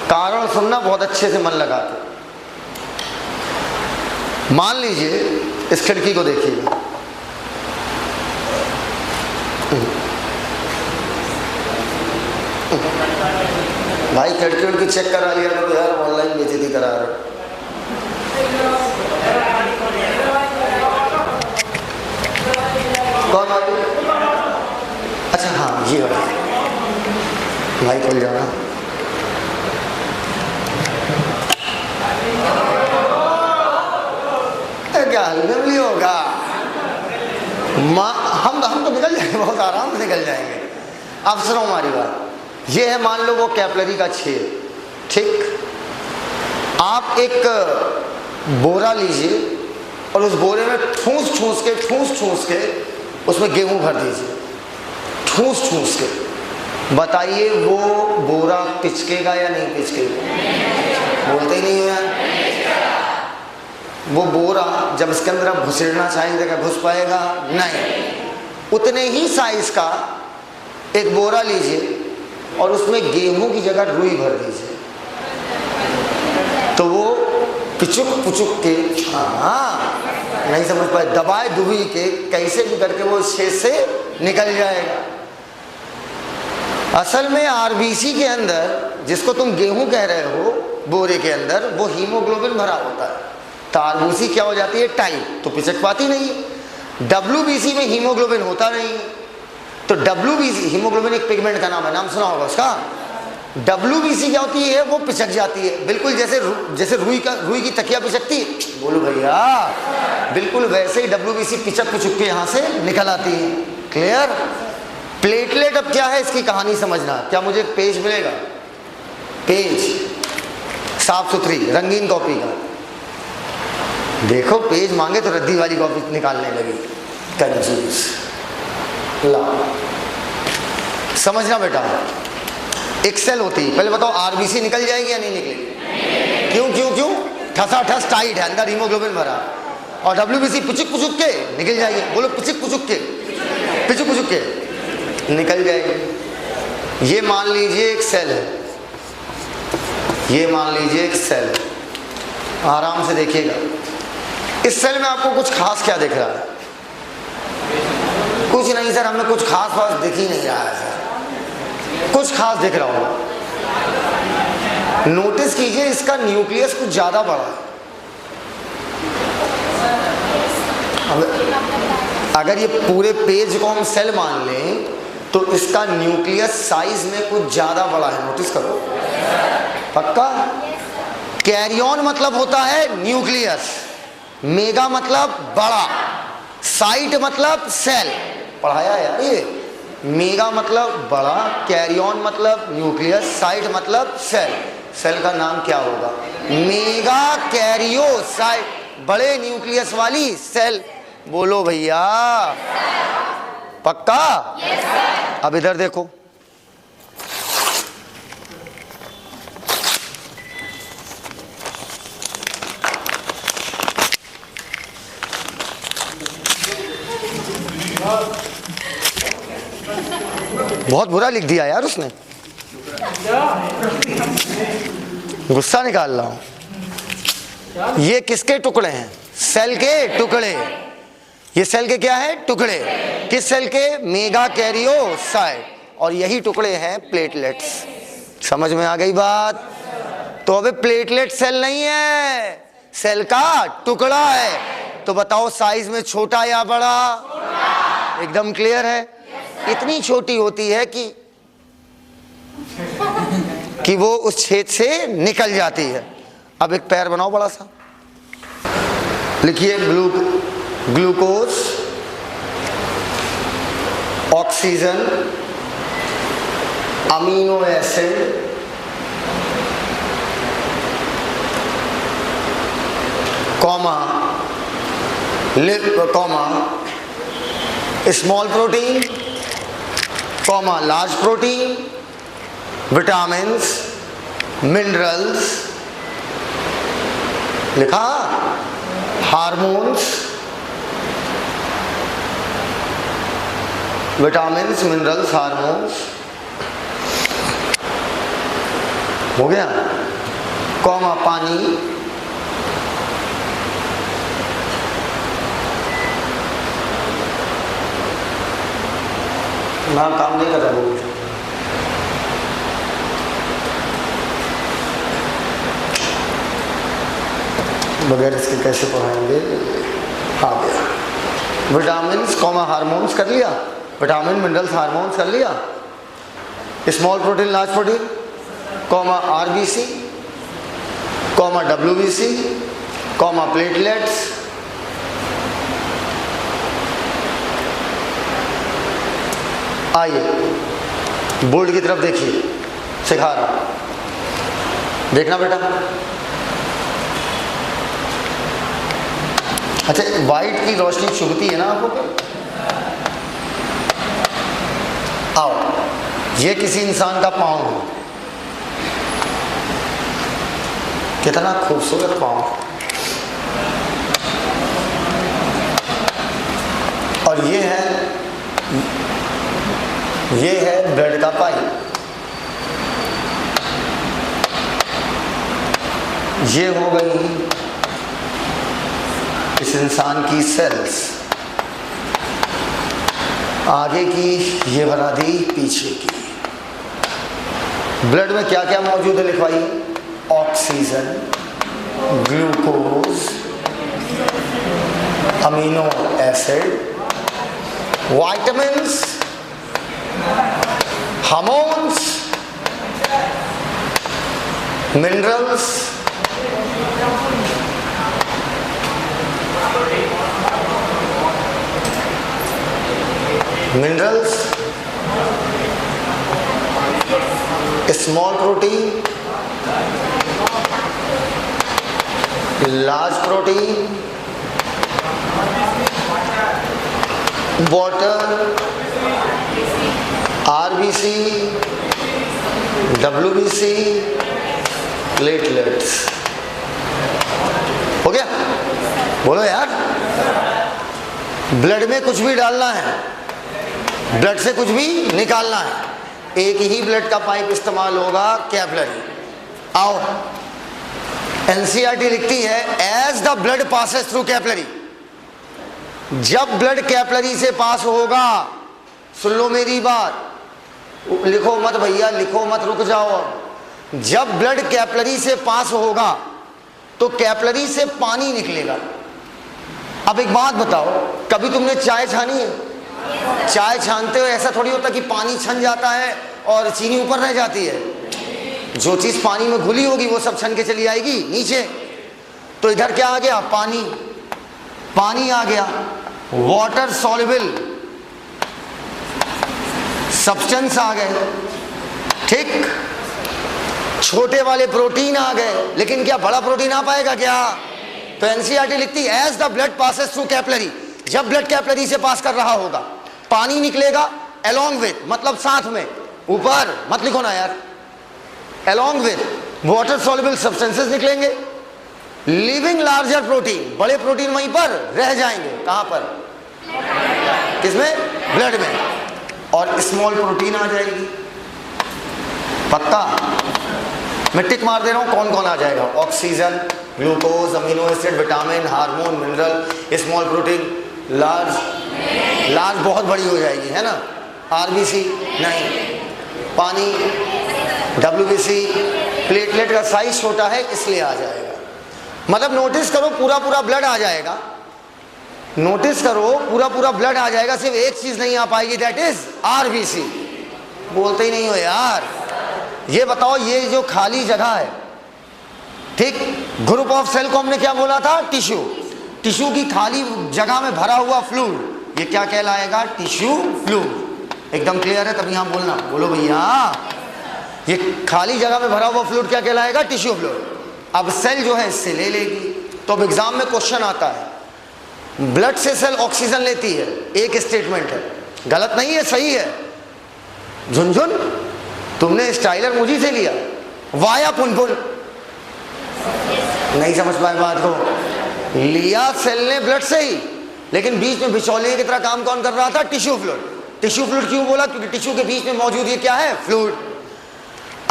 कारण सुनना बहुत अच्छे से मन लगा के। मान लीजिए इस खिड़की को देखिएगा, भाई खिड़की उनकी चेक करा लिया करो यार, ऑनलाइन बेइज्जती करा रहे। कौन वाली? अच्छा हाँ ये वाली, भाई खुल जाना। क्या हल्के होगा, हम तो निकल जाएंगे, बहुत आराम से निकल जाएंगे। अब सुनो हमारी बात, ये है मान लो वो कैपिलरी का छेद, ठीक। आप एक बोरा लीजिए और उस बोरे में ठूस ठूस के उसमें गेहूं भर दीजिए, ठूस के। बताइए वो बोरा पिचकेगा या नहीं पिचकेगा? बोलते ही नहीं हो यार। वो बोरा जब इसके अंदर आप घुसेड़ना चाहेंगे क्या घुस पाएगा? नहीं। उतने ही साइज का एक बोरा लीजिए और उसमें गेहूं की जगह रुई भर दीजिए, तो वो पुचुक के, हाँ नहीं समझ पाए, दबाए दुबी के कैसे भी करके वो छेद से निकल जाएगा। असल में आरबीसी के अंदर, जिसको तुम गेहूं कह रहे हो बोरे के अंदर, वो हीमोग्लोबिन भरा होता है। तो आरबीसी क्या हो जाती है, टाइट, तो पिचक पाती नहीं। डब्ल्यूबीसी में हीमोग्लोबिन होता नहीं, तो डब्ल्यूबीसी, हीमोग्लोबिन एक पिगमेंट का नाम है, नाम सुना होगा उसका। डब्ल्यूबीसी क्या होती है, वो पिचक जाती है, बिल्कुल जैसे रुई की तकिया पिचकती है, बोलो भैया, बिल्कुल वैसे ही डब्ल्यूबीसी पिचक के यहाँ से निकल आती है। क्लियर? प्लेटलेट अब क्या है इसकी कहानी समझना। क्या मुझे एक पेज मिलेगा, पेज साफ सुथरी रंगीन कॉपी का? देखो पेज मांगे तो रद्दी वाली कॉपी निकालने लगी, कंजूस। ला समझना बेटा, एक सेल होती है, पहले बताओ आरबीसी निकल जाएगी या नहीं निकलेगी? क्यों? ठसाठस टाइट है, अंदर हीमोग्लोबिन भरा, और डब्ल्यूबीसी पुचुक के निकल जाएगी। बोलो पुचुक के निकल जाएगी। ये मान लीजिए एक सेल है, ये मान लीजिए एक सेल है, आराम से देखिएगा। इस सेल में आपको कुछ खास क्या दिख रहा है? कुछ नहीं सर, हमें कुछ खास बात दिख ही नहीं रहा है सर। कुछ खास दिख रहा होगा, नोटिस कीजिए इसका न्यूक्लियस कुछ ज्यादा बड़ा है। अगर ये पूरे पेज को हम सेल मान लें तो इसका न्यूक्लियस साइज में कुछ ज्यादा बड़ा है, नोटिस करो। पक्का? कैरियन मतलब होता है न्यूक्लियस, मेगा मतलब बड़ा, साइट मतलब सेल। पढ़ाया यार ये, मेगा मतलब बड़ा, कैरियन मतलब न्यूक्लियस, साइट मतलब सेल। सेल का नाम क्या होगा? मेगा कैरियोसाइट, बड़े न्यूक्लियस वाली सेल। बोलो भैया, पक्का? अब इधर देखो, बहुत बुरा लिख दिया यार उसने, गुस्सा निकाल रहा हूं। ये किसके टुकड़े हैं? सेल के टुकड़े। ये सेल के क्या है? टुकड़े। किस सेल के? Mega karyocyte. और यही टुकड़े हैं प्लेटलेट्स। समझ में आ गई बात? तो अबे प्लेटलेट सेल नहीं है, सेल का टुकड़ा है। तो बताओ साइज में छोटा या बड़ा? एकदम क्लियर है। इतनी छोटी होती है कि वो उस छेद से निकल जाती है। अब एक पैर बनाओ बड़ा सा, लिखिए glucose, oxygen, amino acid, comma small protein, comma large protein, vitamins, minerals, लिखा, हार्मोन्स, विटामिन्स, मिनरल्स, हार्मोन्स, हो गया, कॉमा पानी, ना काम नहीं कर रहा वो बगैर इसके कैसे पढ़ाएंगे? आ गया। विटामिन्स कॉमा हार्मोन्स कर लिया, विटामिन मिनरल्स हार्मोन्स कर लिया, small protein large protein, comma RBC, comma WBC, comma platelets, आइए बोर्ड की तरफ देखिए, सिखा रहा हूं, देखना बेटा। अच्छा, वाइट की रोशनी चुभती है ना आपको? आओ, ये किसी इंसान का पाँव है, कितना खूबसूरत पाँव, और ये है ब्लड का पाइप। ये हो गई इस इंसान की सेल्स, आगे की ये बना दी पीछे की। ब्लड में क्या क्या मौजूद है लिखवाइए? Oxygen, glucose, amino acid, vitamins, hormones, minerals, small protein, large protein, water, RBC, WBC, platelets. हो गया? बोलो यार। ब्लड में कुछ भी डालना है, ब्लड से कुछ भी निकालना है, एक ही ब्लड का पाइप इस्तेमाल होगा, कैपिलरी। आओ, एनसीईआरटी लिखती है as the blood passes through capillary. जब ब्लड कैपिलरी से पास होगा, सुन लो मेरी बात, लिखो मत भैया, लिखो मत, रुक जाओ। जब ब्लड कैपिलरी से पास होगा तो कैपिलरी से पानी निकलेगा। अब एक बात बताओ, कभी तुमने चाय छानी है? चाय छानते हो ऐसा थोड़ी होता कि पानी छन जाता है और चीनी ऊपर रह जाती है। जो चीज पानी में घुली होगी वो सब छन के चली आएगी नीचे। तो इधर क्या आ गया? पानी, पानी आ गया, वाटर सॉल्युबल सब्सटेंस आ गए, ठीक। छोटे वाले प्रोटीन आ गए, लेकिन क्या बड़ा प्रोटीन आ पाएगा क्या? तो एनसीईआरटी लिखती है as the blood passes through capillary, जब ब्लड कैपिलरी से पास कर रहा होगा पानी निकलेगा, अलोंग विद मतलब साथ में, ऊपर मत लिखो ना यार, along with water soluble substances निकलेंगे, लिविंग लार्जर प्रोटीन, बड़े प्रोटीन वहीं पर रह जाएंगे। कहां पर? किसमें? ब्लड में। और स्मॉल प्रोटीन आ जाएगी। पक्का? मैं टिक मार दे रहा हूँ कौन कौन आ जाएगा। Oxygen, glucose, amino acid, vitamin, hormone, mineral, small protein, large बहुत बड़ी हो जाएगी, है ना। आरबीसी नहीं, पानी, डब्ल्यूबीसी, प्लेटलेट का साइज छोटा है इसलिए आ जाएगा। मतलब नोटिस करो पूरा ब्लड आ जाएगा, नोटिस करो पूरा ब्लड आ जाएगा, सिर्फ एक चीज नहीं आ पाएगी, दैट इज आरबीसी। बोलते ही नहीं हो यार। ये बताओ, ये जो खाली जगह है, ठीक, ग्रुप ऑफ सेल को हमने क्या बोला था? टिश्यू। टिश्यू की खाली जगह में भरा हुआ फ्लूइड, ये क्या कहलाएगा? Tissue fluid. एकदम क्लियर है? तब यहां बोलना, बोलो भैया। ये खाली जगह में भरा हुआ फ्लूइड क्या कहलाएगा? Tissue fluid. अब सेल जो है इससे ले लेगी। तो अब एग्जाम में क्वेश्चन आता है, ब्लड से सेल ऑक्सीजन लेती है, एक स्टेटमेंट है, गलत नहीं है, सही है। झुनझुन, तुमने स्टाइलर मुझी से लिया, वाया पुनपुन, नहीं समझ पाए बात को। लिया सेल ने ब्लड से ही, लेकिन बीच में बिचौलिए की तरह काम कौन कर रहा था? Tissue fluid. टिश्यू फ्लूइड क्यों बोला? क्योंकि टिश्यू के बीच में मौजूद ये क्या है? फ्लूइड।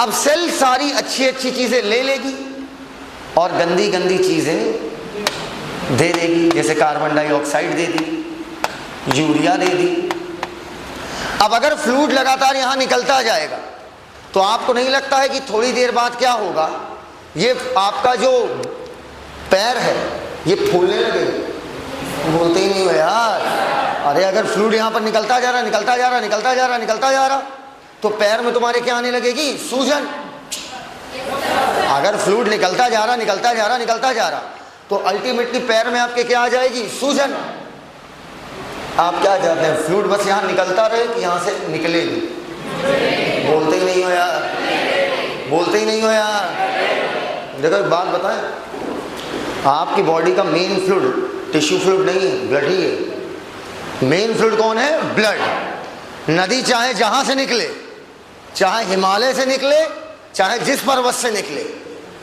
अब सेल सारी अच्छी चीजें ले लेगी और गंदी चीजें दे देगी, जैसे कार्बन डाइऑक्साइड दे दी, यूरिया दे दी। अब अगर फ्लूइड लगातार यहां निकलता जाएगा तो आपको नहीं लगता है कि थोड़ी देर बाद क्या होगा? ये आपका जो पैर है ये फूलने लगेगा। बोलते ही नहीं हो यार। अरे अगर फ्लूइड यहां पर निकलता जा रहा तो पैर में तुम्हारे क्या आने लगेगी? सूजन। अगर फ्लूइड निकलता जा रहा तो अल्टीमेटली पैर में आपके क्या आ जाएगी? सूजन। आप क्या चाहते हैं? फ्लूइड बस यहां निकलता रहे कि यहां से निकलेगी? बोलते ही नहीं हो यार। देखो एक बात बताएं, आपकी बॉडी का मेन फ्लूइड टिश्यू फ्लूइड नहीं है, ब्लड ही है। मेन फ्लूइड कौन है? ब्लड। नदी चाहे जहां से निकले, चाहे हिमालय से निकले, चाहे जिस पर्वत से निकले,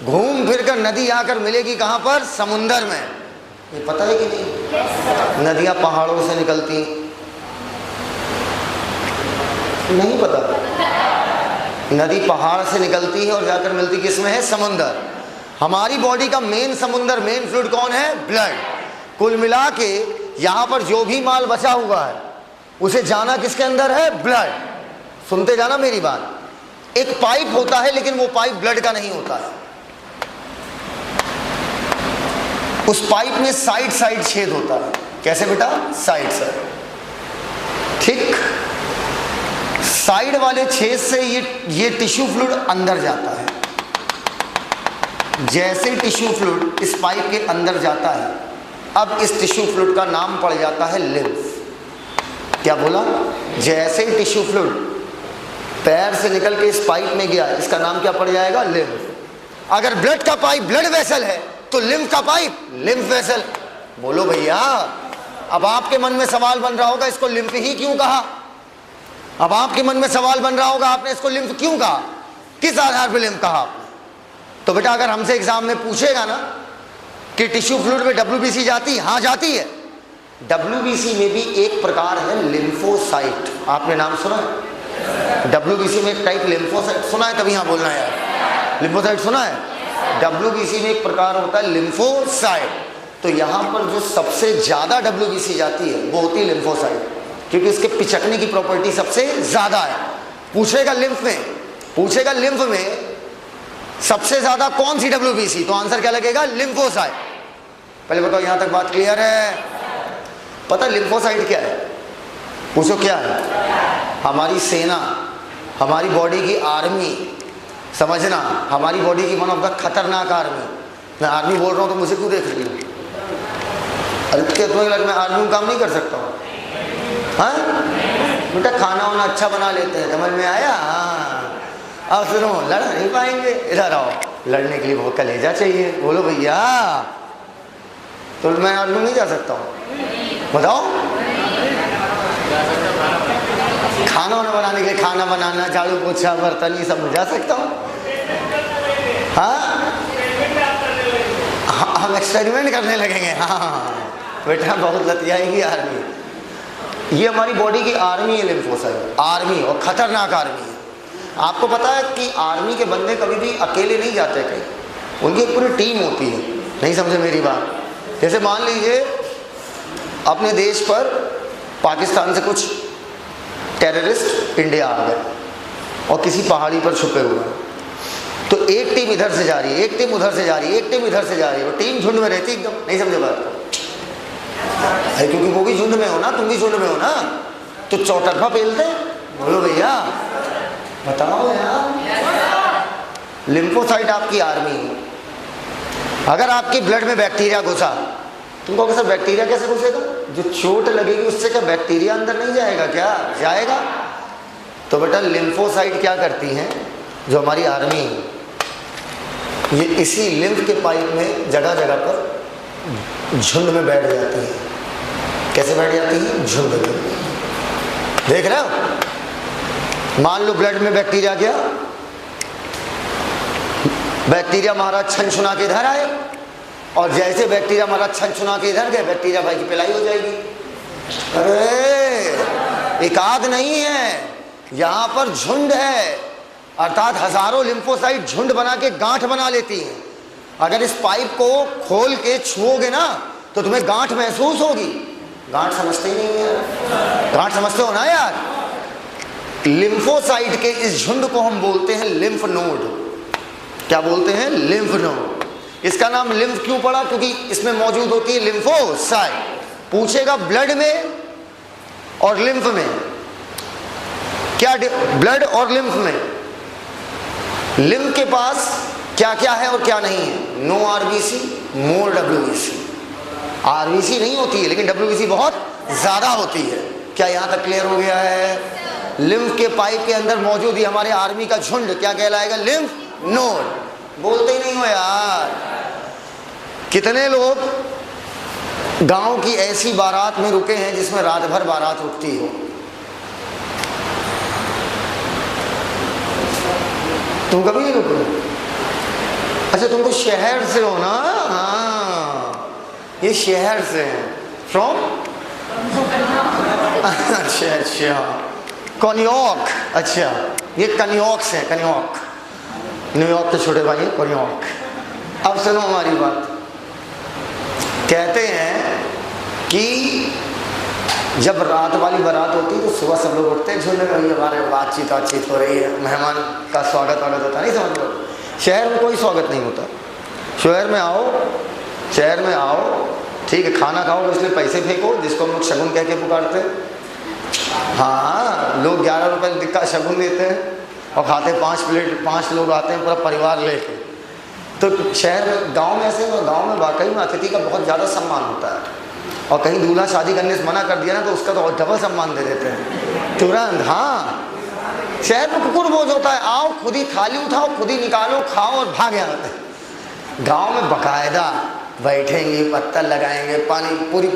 घूम फिर कर नदी आकर मिलेगी कहां पर? समुंदर में। ये पता है कि नहीं? नदियां पहाड़ों से निकलती, नहीं पता? नदी पहाड़ से निकलती है और जाकर मिलती किस में है? समुंदर। हमारी बॉडी का मेन समुंदर, मेन फ्लूइड कौन है? ब्लड। कुल मिला के यहां पर जो भी माल बचा हुआ है उसे जाना किसके अंदर है? ब्लड। सुनते जाना मेरी बात। एक पाइप होता है लेकिन वो पाइप ब्लड का नहीं होता है। उस पाइप में साइड छेद होता है। कैसे बेटा? साइड। ठीक, साइड वाले छेद से ये टिश्यू फ्लूइड अंदर जाता है। जैसे टिश्यू फ्लूइड इस पाइप के अंदर जाता है, अब इस टिश्यू फ्लूइड का नाम पड़ जाता है लिम्फ। क्या बोला? जैसे ही टिश्यू फ्लूइड पैर से निकल के इस पाइप में गया, इसका नाम क्या पड़ जाएगा? लिम्फ। अगर ब्लड का पाइप ब्लड वेसल है तो लिम्फ का पाइप लिम्फ वेसल। बोलो भैया। अब आपके मन में सवाल बन रहा होगा, इसको लिम्फ ही क्यों कहा? अब आपके मन में सवाल बन रहा होगा, आपने इसको लिम्फ क्यों कहा? किस आधार पर लिम्फ कहा आपने? तो बेटा अगर हमसे एग्जाम में पूछेगा ना कि टिश्यू फ्लूइड में डब्ल्यूबीसी जाती? हाँ जाती है। डब्ल्यूबीसी में भी एक प्रकार है लिम्फोसाइट। आपने नाम सुना है? डब्ल्यूबीसी में एक टाइप लिम्फोसाइट सुना है? तभी यहाँ बोलना है यार। लिम्फोसाइट सुना है? डब्ल्यूबीसी में एक प्रकार होता है लिम्फोसाइट। तो यहाँ पर जो सबसे ज्यादा डब्ल्यूबीसी जाती है वो होती है लिम्फोसाइट, क्योंकि इसके पिचकने की प्रॉपर्टी सबसे ज्यादा है। पूछेगा लिम्फ में सबसे ज्यादा कौन सी डब्ल्यूबीसी, तो आंसर क्या लगेगा? लिम्फोसाइट। पहले बताओ यहां तक बात क्लियर है? पता लिम्फोसाइट क्या है? पूछो क्या है? हमारी सेना, हमारी बॉडी की आर्मी, समझना, हमारी बॉडी की वन ऑफ द खतरनाक आर्मी। मैं आर्मी बोल रहा हूं तो मुझे क्यों देख रही हूँ? अरे क्या तुम्हें लग मैं आर्मी में काम नहीं कर सकता हूँ? हाँ बेटा, खाना वाना अच्छा बना लेते हैं, समझ में आया? हाँ। अब सुनो, लड़ नहीं पाएंगे, इधर आओ। लड़ने के लिए बहुत कलेजा चाहिए। बोलो भैया। तो मैं आर्मी नहीं जा सकता हूँ? बताओ। खाना वाना बनाने के लिए, खाना बनाना, झाड़ू पोछा, बर्तन, ये सब में जा सकता हूँ? हाँ, हम एक्सपेरिमेंट करने लगेंगे। हाँ बेटा, बहुत लतियाएगी आर्मी। ये हमारी बॉडी की आर्मी है लिम्फोसाइट, आर्मी, और खतरनाक आर्मी है। आपको पता है कि आर्मी के बंदे कभी भी अकेले नहीं जाते कहीं, उनकी एक पूरी टीम होती है। नहीं समझे मेरी बात? जैसे मान लीजिए अपने देश पर पाकिस्तान से कुछ टेररिस्ट इंडिया आ गए और किसी पहाड़ी पर छुपे हुए हैं, तो एक टीम इधर से जा रही है, एक टीम उधर से जा रही है, एक टीम इधर से जा रही है, और टीम झुंड में रहती है एकदम। नहीं समझे बात को? अरे क्योंकि वो भी झुंड में हो ना, तुम भी झुंड में हो ना, तो चौतरफा पेलते। बोलो भैया, बताओ यार। लिम्फोसाइट आपकी आर्मी है। अगर आपकी ब्लड में बैक्टीरिया घुसा, तुम कहोगे सर बैक्टीरिया कैसे घुसेगा? जो चोट लगेगी उससे क्या बैक्टीरिया अंदर नहीं जाएगा? क्या जाएगा? तो बेटा लिम्फोसाइट क्या करती हैं, जो हमारी आर्मी है, ये इसी लिम्फ के पाइप में जगह जगह पर झुंड में बैठ जाती है। कैसे बैठ जाती है? झुंड में। देख रहे हो? मान लो ब्लड में बैक्टीरिया गया, बैक्टीरिया महाराज छन छुना के इधर आए, और जैसे बैक्टीरिया महाराज छन छुना के इधर गए, बैक्टीरिया भाई की पिलाई हो जाएगी। अरे एकाध नहीं है, यहां पर झुंड है, अर्थात हजारों लिम्फोसाइट झुंड बना के गांठ बना लेती हैं। अगर इस पाइप को खोल के छुओगे ना तो तुम्हें गांठ महसूस होगी। गांठ समझते ही नहीं है, गांठ समझते हो ना यार? लिम्फोसाइट के इस झुंड को हम बोलते हैं लिम्फ नोड। क्या बोलते हैं? Lymph node. इसका नाम लिम्फ क्यों पड़ा? क्योंकि इसमें मौजूद होती है लिम्फोसाइट। पूछेगा ब्लड में और लिम्फ में क्या, ब्लड और लिम्फ में, लिम्फ के पास क्या क्या है और क्या नहीं है? नो आरबीसी, मोर डब्ल्यूबीसी। आरबीसी नहीं होती है लेकिन डब्ल्यूबीसी बहुत ज्यादा होती है। क्या यहां तक क्लियर हो गया है? लिम्फ के पाइप के अंदर मौजूद है हमारे आर्मी का झुंड, क्या कहलाएगा? Lymph node. बोलते ही नहीं हो यार। कितने लोग गांव की ऐसी बारात में रुके हैं जिसमें रात भर बारात रुकती हो? तुम कभी नहीं रुके? अच्छा तुम तो शहर से हो ना? हाँ, ये शहर से हैं। फ्रॉम? अच्छा अच्छा, कन्यॉक। अच्छा, ये कन्यॉक से है, कन्यॉक, न्यूयॉर्क के छोटे भाई कन्यॉक। अब सुनो हमारी बात। कहते हैं कि जब रात वाली बारात होती है तो सुबह सब लोग उठते हैं झुंड में, हमारे बातचीत हो रही है, मेहमान का स्वागत होता नहीं, समझ लो। शहर में कोई स्वागत नहीं होता। शहर में आओ, ठीक है, खाना खाओ इसलिए पैसे फेंको, जिसको हम लोग शगुन कह के पुकारते हैं। हाँ, लोग 11 रुपये का शगुन देते हैं और खाते 5 प्लेट, 5 लोग आते हैं पूरा परिवार लेके। तो शहर में, गांव में ऐसे, गांव में वाकई में अतिथि का बहुत ज़्यादा सम्मान होता है। और कहीं दूल्हा शादी करने से मना कर दिया ना तो उसका तो डबल सम्मान दे देते हैं तुरंत। हाँ, शहर में कुकुर बोझ होता है, आओ खुद ही थाली उठाओ, खुद ही निकालो, खाओ और भाग आते हैं। गाँव में बाकायदा बैठेंगे, पत्थर लगाएंगे, पानी पूरी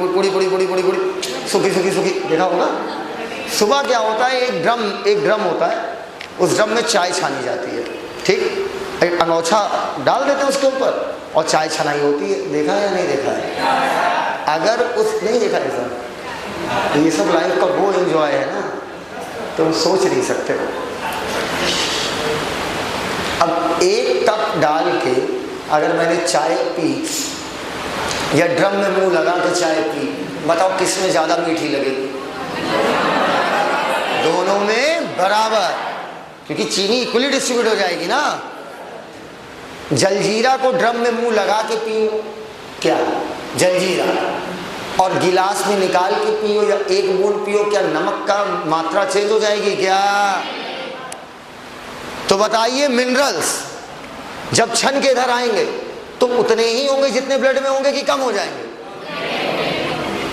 सूखी देखा होगा। सुबह क्या होता है, एक ड्रम होता है, उस ड्रम में चाय छानी जाती है, ठीक, एक अंगोछा डाल देते हैं उसके ऊपर और चाय छनाई होती है। देखा है या नहीं देखा है? अगर उस नहीं देखा है सर, ये सब लाइफ का वो एंजॉय है ना, तुम सोच नहीं सकते हो। अब एक कप डाल के अगर मैंने चाय पी या ड्रम में मुंह लगा के चाय पी, बताओ किस में ज़्यादा मीठी लगेगी? दोनों में बराबर, क्योंकि चीनी इक्वली डिस्ट्रीब्यूट हो जाएगी ना। जलजीरा को ड्रम में मुंह लगा के पियो, क्या जलजीरा, और गिलास में निकाल के पियो या एक बूंद पियो, क्या नमक का मात्रा चेंज हो जाएगी क्या? तो बताइए, मिनरल्स जब छन के इधर आएंगे तो उतने ही होंगे जितने ब्लड में होंगे कि कम हो जाएंगे?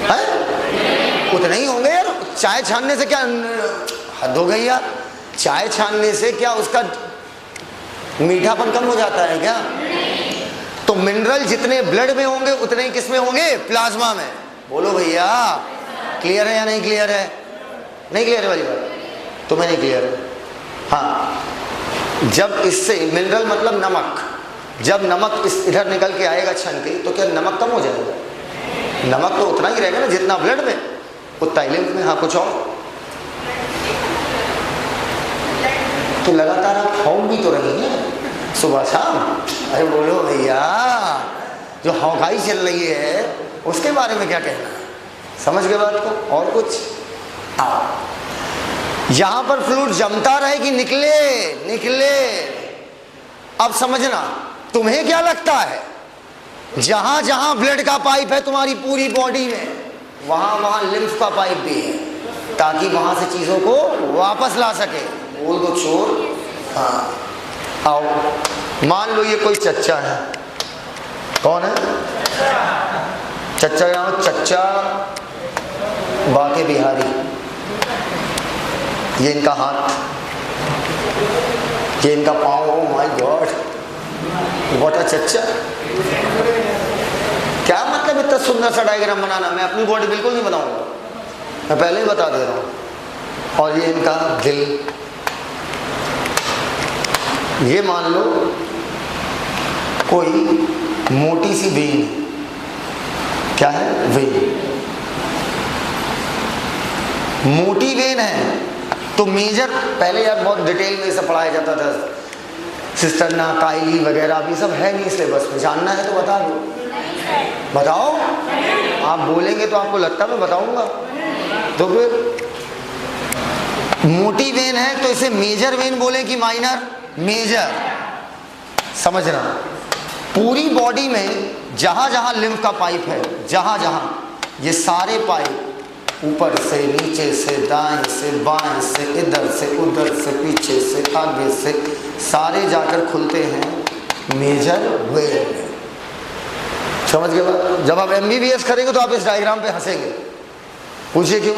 है? उतने ही होंगे यार। चाय छानने से क्या हद हो गई यार? चाय छानने से क्या उसका मीठापन कम हो जाता है क्या? तो मिनरल जितने ब्लड में होंगे उतने ही किस में होंगे? प्लाज्मा में। बोलो भैया, क्लियर है या नहीं क्लियर है? नहीं क्लियर है वाली बात? तुम्हें नहीं क्लियर है? हाँ, जब इससे मिनरल मतलब नमक, जब नमक इस इधर निकल के आएगा छन के, तो क्या नमक कम हो जाएगा? नमक तो उतना ही रहेगा ना जितना ब्लड में। उतना ही लिम्फ में। हाँ कुछ और? तो लगातार आप हौं भी तो रही हैं सुबह शाम। अरे बोलो भैया, जो हौकाई चल रही है उसके बारे में क्या कहना है? समझ गए बात को? और कुछ? यहां पर फ्लूइड जमता रहे कि निकले निकले। अब समझना, तुम्हें क्या लगता है जहां जहां ब्लड का पाइप है तुम्हारी पूरी बॉडी में, वहां वहां लिम्फ का पाइप भी है, ताकि वहां से चीजों को वापस ला सके। बोल दो चोर। हाँ आओ, मान लो ये कोई चच्चा है। कौन है? चच्चा। यहाँ चच्चा बाके बिहारी, ये इनका हाथ, ये इनका पाँव। Oh my God, what a चच्चा। क्या मतलब इतना सुंदर सा डायग्राम बनाना? मैं अपनी बॉडी बिल्कुल नहीं बनाऊंगा, मैं पहले ही बता दे रहा हूं। और ये इनका दिल। ये मान लो कोई मोटी सी वेन। क्या है? वेन। मोटी वेन है तो मेजर, पहले यार बहुत डिटेल में सब पढ़ाया जाता था, सिस्टरना, काइली वगैरह, ये सब है नहीं सिलेबस में। जानना है तो बता दो। बताओ। आप बोलेंगे तो आपको लगता मैं बताऊंगा। तो फिर मोटी वेन है तो इसे मेजर वेन बोले कि माइनर? मेजर। समझना, पूरी बॉडी में जहां जहां लिम्फ का पाइप है, जहां जहां, ये सारे पाइप ऊपर से, नीचे से, दाएं से, बाएं से, इधर से, उधर से, पीछे से, आगे से, सारे जाकर खुलते हैं मेजर वेन में। समझ गए? जब आप MBBS करेंगे तो आप इस डायग्राम पे हंसेंगे। पूछिए क्यों?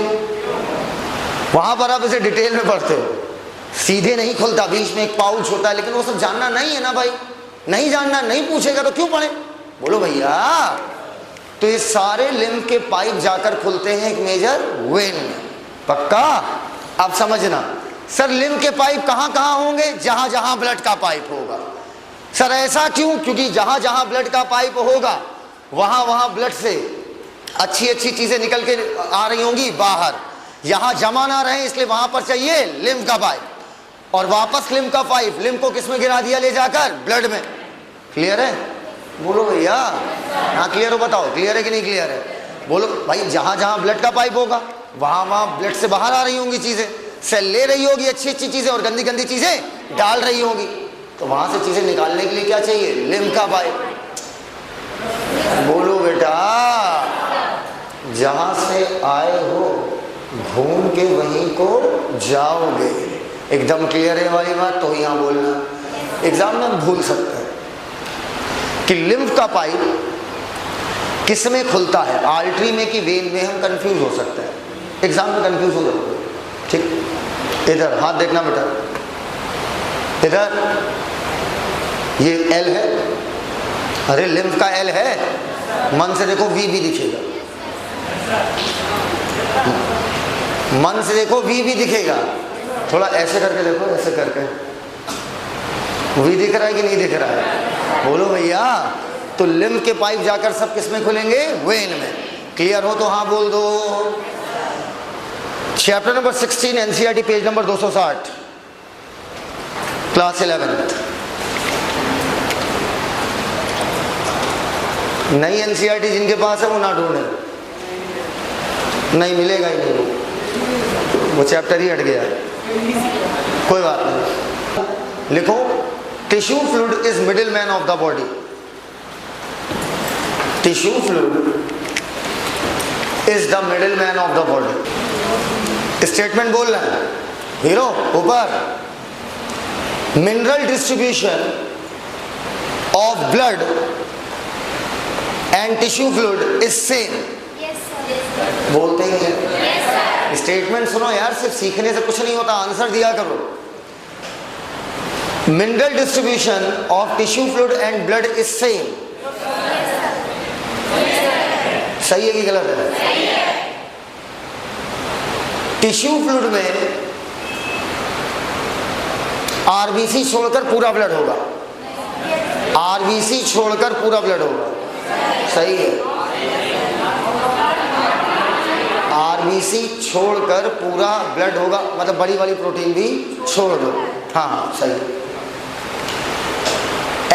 वहां पर आप इसे डिटेल में पढ़ते हो, सीधे नहीं खुलता, बीच में एक पाउच होता है, लेकिन वो सब जानना नहीं है ना भाई। नहीं जानना, नहीं पूछेगा तो क्यों पढ़े? बोलो भैया। तो ये सारे लिम्फ के पाइप जाकर खुलते हैं एक मेजर वेन में। पक्का? अब समझना, सर लिम्फ के पाइप कहां कहां होंगे? जहां जहां ब्लड का पाइप होगा। सर ऐसा क्यों? क्योंकि जहां जहां ब्लड का पाइप होगा वहां वहां ब्लड से अच्छी अच्छी चीजें निकल के आ रही होंगी बाहर, यहां जमा ना रहे, इसलिए वहां पर चाहिए लिम्फ का पाइप। और वापस लिम्फ का पाइप, लिम्फ को किस में गिरा दिया? ले जाकर ब्लड में। क्लियर है? बोलो भैया। हाँ क्लियर हो? बताओ क्लियर है कि नहीं क्लियर है? बोलो भाई। जहां जहां ब्लड का पाइप होगा वहां वहां ब्लड से बाहर आ रही होंगी चीजें, सेल ले रही होगी अच्छी अच्छी चीजें और गंदी गंदी चीजें डाल रही होंगी। तो वहां से चीजें निकालने के लिए क्या चाहिए? लिम्फ का पाइप। बोलो बेटा। जहां से आए हो घूम के वहीं को जाओगे। एकदम क्लियर है वाली बात? तो यहां बोलना, एग्जाम में भूल सकते हैं कि लिम्फ का पाइप किस में खुलता है, आर्टरी में कि वेन में। हम कंफ्यूज हो सकते हैं, एग्जाम में कंफ्यूज हो जाओगे। ठीक, इधर हाथ देखना बेटा, इधर ये L है। अरे लिम्फ का L है, मन से देखो V भी दिखेगा, मन से देखो V भी दिखेगा। थोड़ा ऐसे करके देखो, ऐसे करके V दिख रहा है कि नहीं दिख रहा है? बोलो भैया। तो लिम्फ के पाइप जाकर सब किस में खुलेंगे? वेन में। क्लियर हो तो हाँ बोल दो। Chapter number 16 NCERT page number 260, class 11th। नई NCERT जिनके पास है वो ना ढूंढे, नहीं मिलेगा ही नहीं, वो चैप्टर ही हट गया। कोई बात नहीं, लिखो tissue fluid is middle man of the body. Tissue fluid is the middle man of the body. Statement बोल रहे हैं हीरो ऊपर। Mineral distribution of blood and tissue fluid is same. बोलते ही हैं। स्टेटमेंट सुनो यार, सिर्फ सीखने से कुछ नहीं होता, आंसर दिया करो। Mineral distribution of tissue fluid and blood is same. सही है कि गलत है? सही है। टिश्यू फ्लूइड में आरबीसी छोड़कर पूरा ब्लड होगा, आरबीसी छोड़कर पूरा ब्लड होगा। सही है। आरबीसी छोड़कर पूरा ब्लड होगा, मतलब बड़ी वाली प्रोटीन भी छोड़ दो। हाँ सही।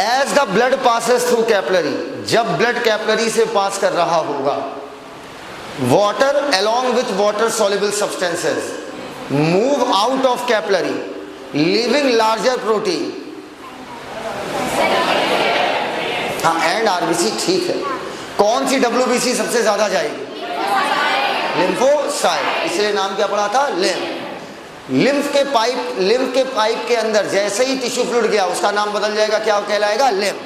As the blood passes through capillary, जब ब्लड कैपिलरी से पास कर रहा होगा, water along with water soluble substances move out of capillary leaving larger protein। हाँ एंड आरबीसी ठीक है। कौन सी डब्ल्यूबीसी सबसे ज्यादा जाएगी? लिम्फोसाइट, इसलिए नाम क्या पड़ा था? लिम्फ। लिम्फ के पाइप के अंदर जैसे ही टिश्यू फ्लूइड गया उसका नाम बदल जाएगा, क्या कहलाएगा? लिम्फ।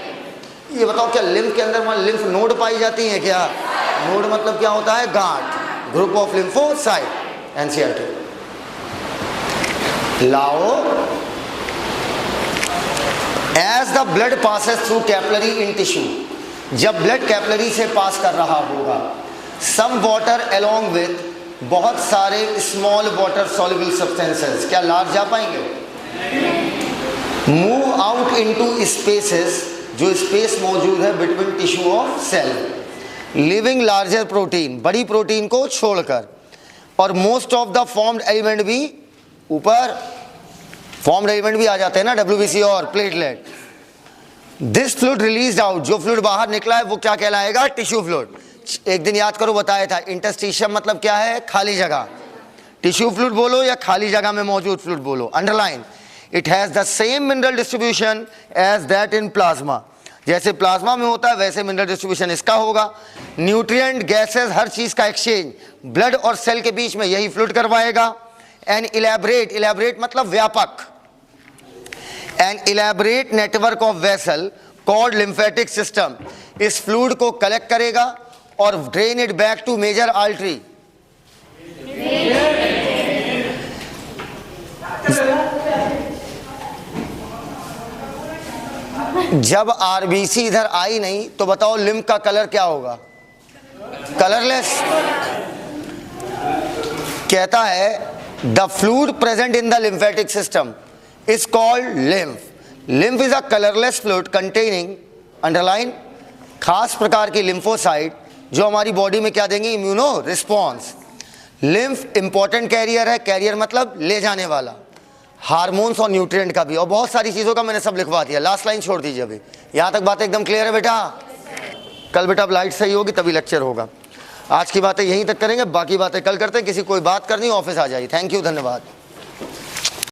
ये बताओ क्या लिम्फ के अंदर लिम्फ नोड पाई जाती है क्या? नोड मतलब क्या होता है? गांठ। Group of lymphocyte. एनसीईआरटी। लाओ as the blood passes through capillary in tissue, जब ब्लड कैपिलरी से पास कर रहा होगा, सम वाटर अलोंग विथ, बहुत सारे स्मॉल वाटर सॉल्युबल सब्सटेंसेस, क्या लार्ज जा पाएंगे? मूव आउट इनटू स्पेसेस, जो स्पेस मौजूद है between tissue of cell, living larger protein, बड़ी प्रोटीन को छोड़कर, और most of the formed element भी ऊपर, फॉर्म्ड एलिमेंट भी आ जाते हैं ना, डब्ल्यूबीसी और platelet. This fluid released out, जो फ्लूइड बाहर निकला है वो क्या कहलाएगा? Tissue fluid. एक दिन याद करो बताया था, इंटरस्टिशियम मतलब क्या है? खाली जगह। टिश्यू फ्लूइड बोलो या खाली जगह में मौजूद फ्लूइड बोलो। Underline, it has the same mineral distribution as that in plasma, जैसे प्लाज्मा में होता है वैसे मिनरल डिस्ट्रीब्यूशन इसका होगा। न्यूट्रिएंट, गैसेस, हर चीज का एक्सचेंज ब्लड और सेल के बीच में यही फ्लूइड करवाएगा। एन इलैबोरेट, इलैबोरेट मतलब व्यापक, an elaborate network of vessel called lymphatic system, इस फ्लूइड को कलेक्ट करेगा और drain it back to major artery. जब आरबीसी इधर आई नहीं तो बताओ लिम्फ का कलर क्या होगा? कलरलेस। कहता है the fluid present in the lymphatic system is called lymph. Lymph is a colourless fluid containing, underline, खास प्रकार की लिम्फोसाइट जो हमारी बॉडी में क्या देंगे? Immuno response. Lymph important carrier है, कैरियर मतलब ले जाने वाला, हार्मोन्स और न्यूट्रिएंट का भी, और बहुत सारी चीज़ों का मैंने सब लिखवा दिया। लास्ट लाइन छोड़ दीजिए अभी, यहाँ तक बात एकदम क्लियर है बेटा? कल बेटा अब लाइट सही होगी तभी लेक्चर होगा। आज की बातें यहीं तक करेंगे, बाकी बातें कल करते हैं। किसी कोई बात करनी ऑफिस आ जाइए। थैंक यू, धन्यवाद।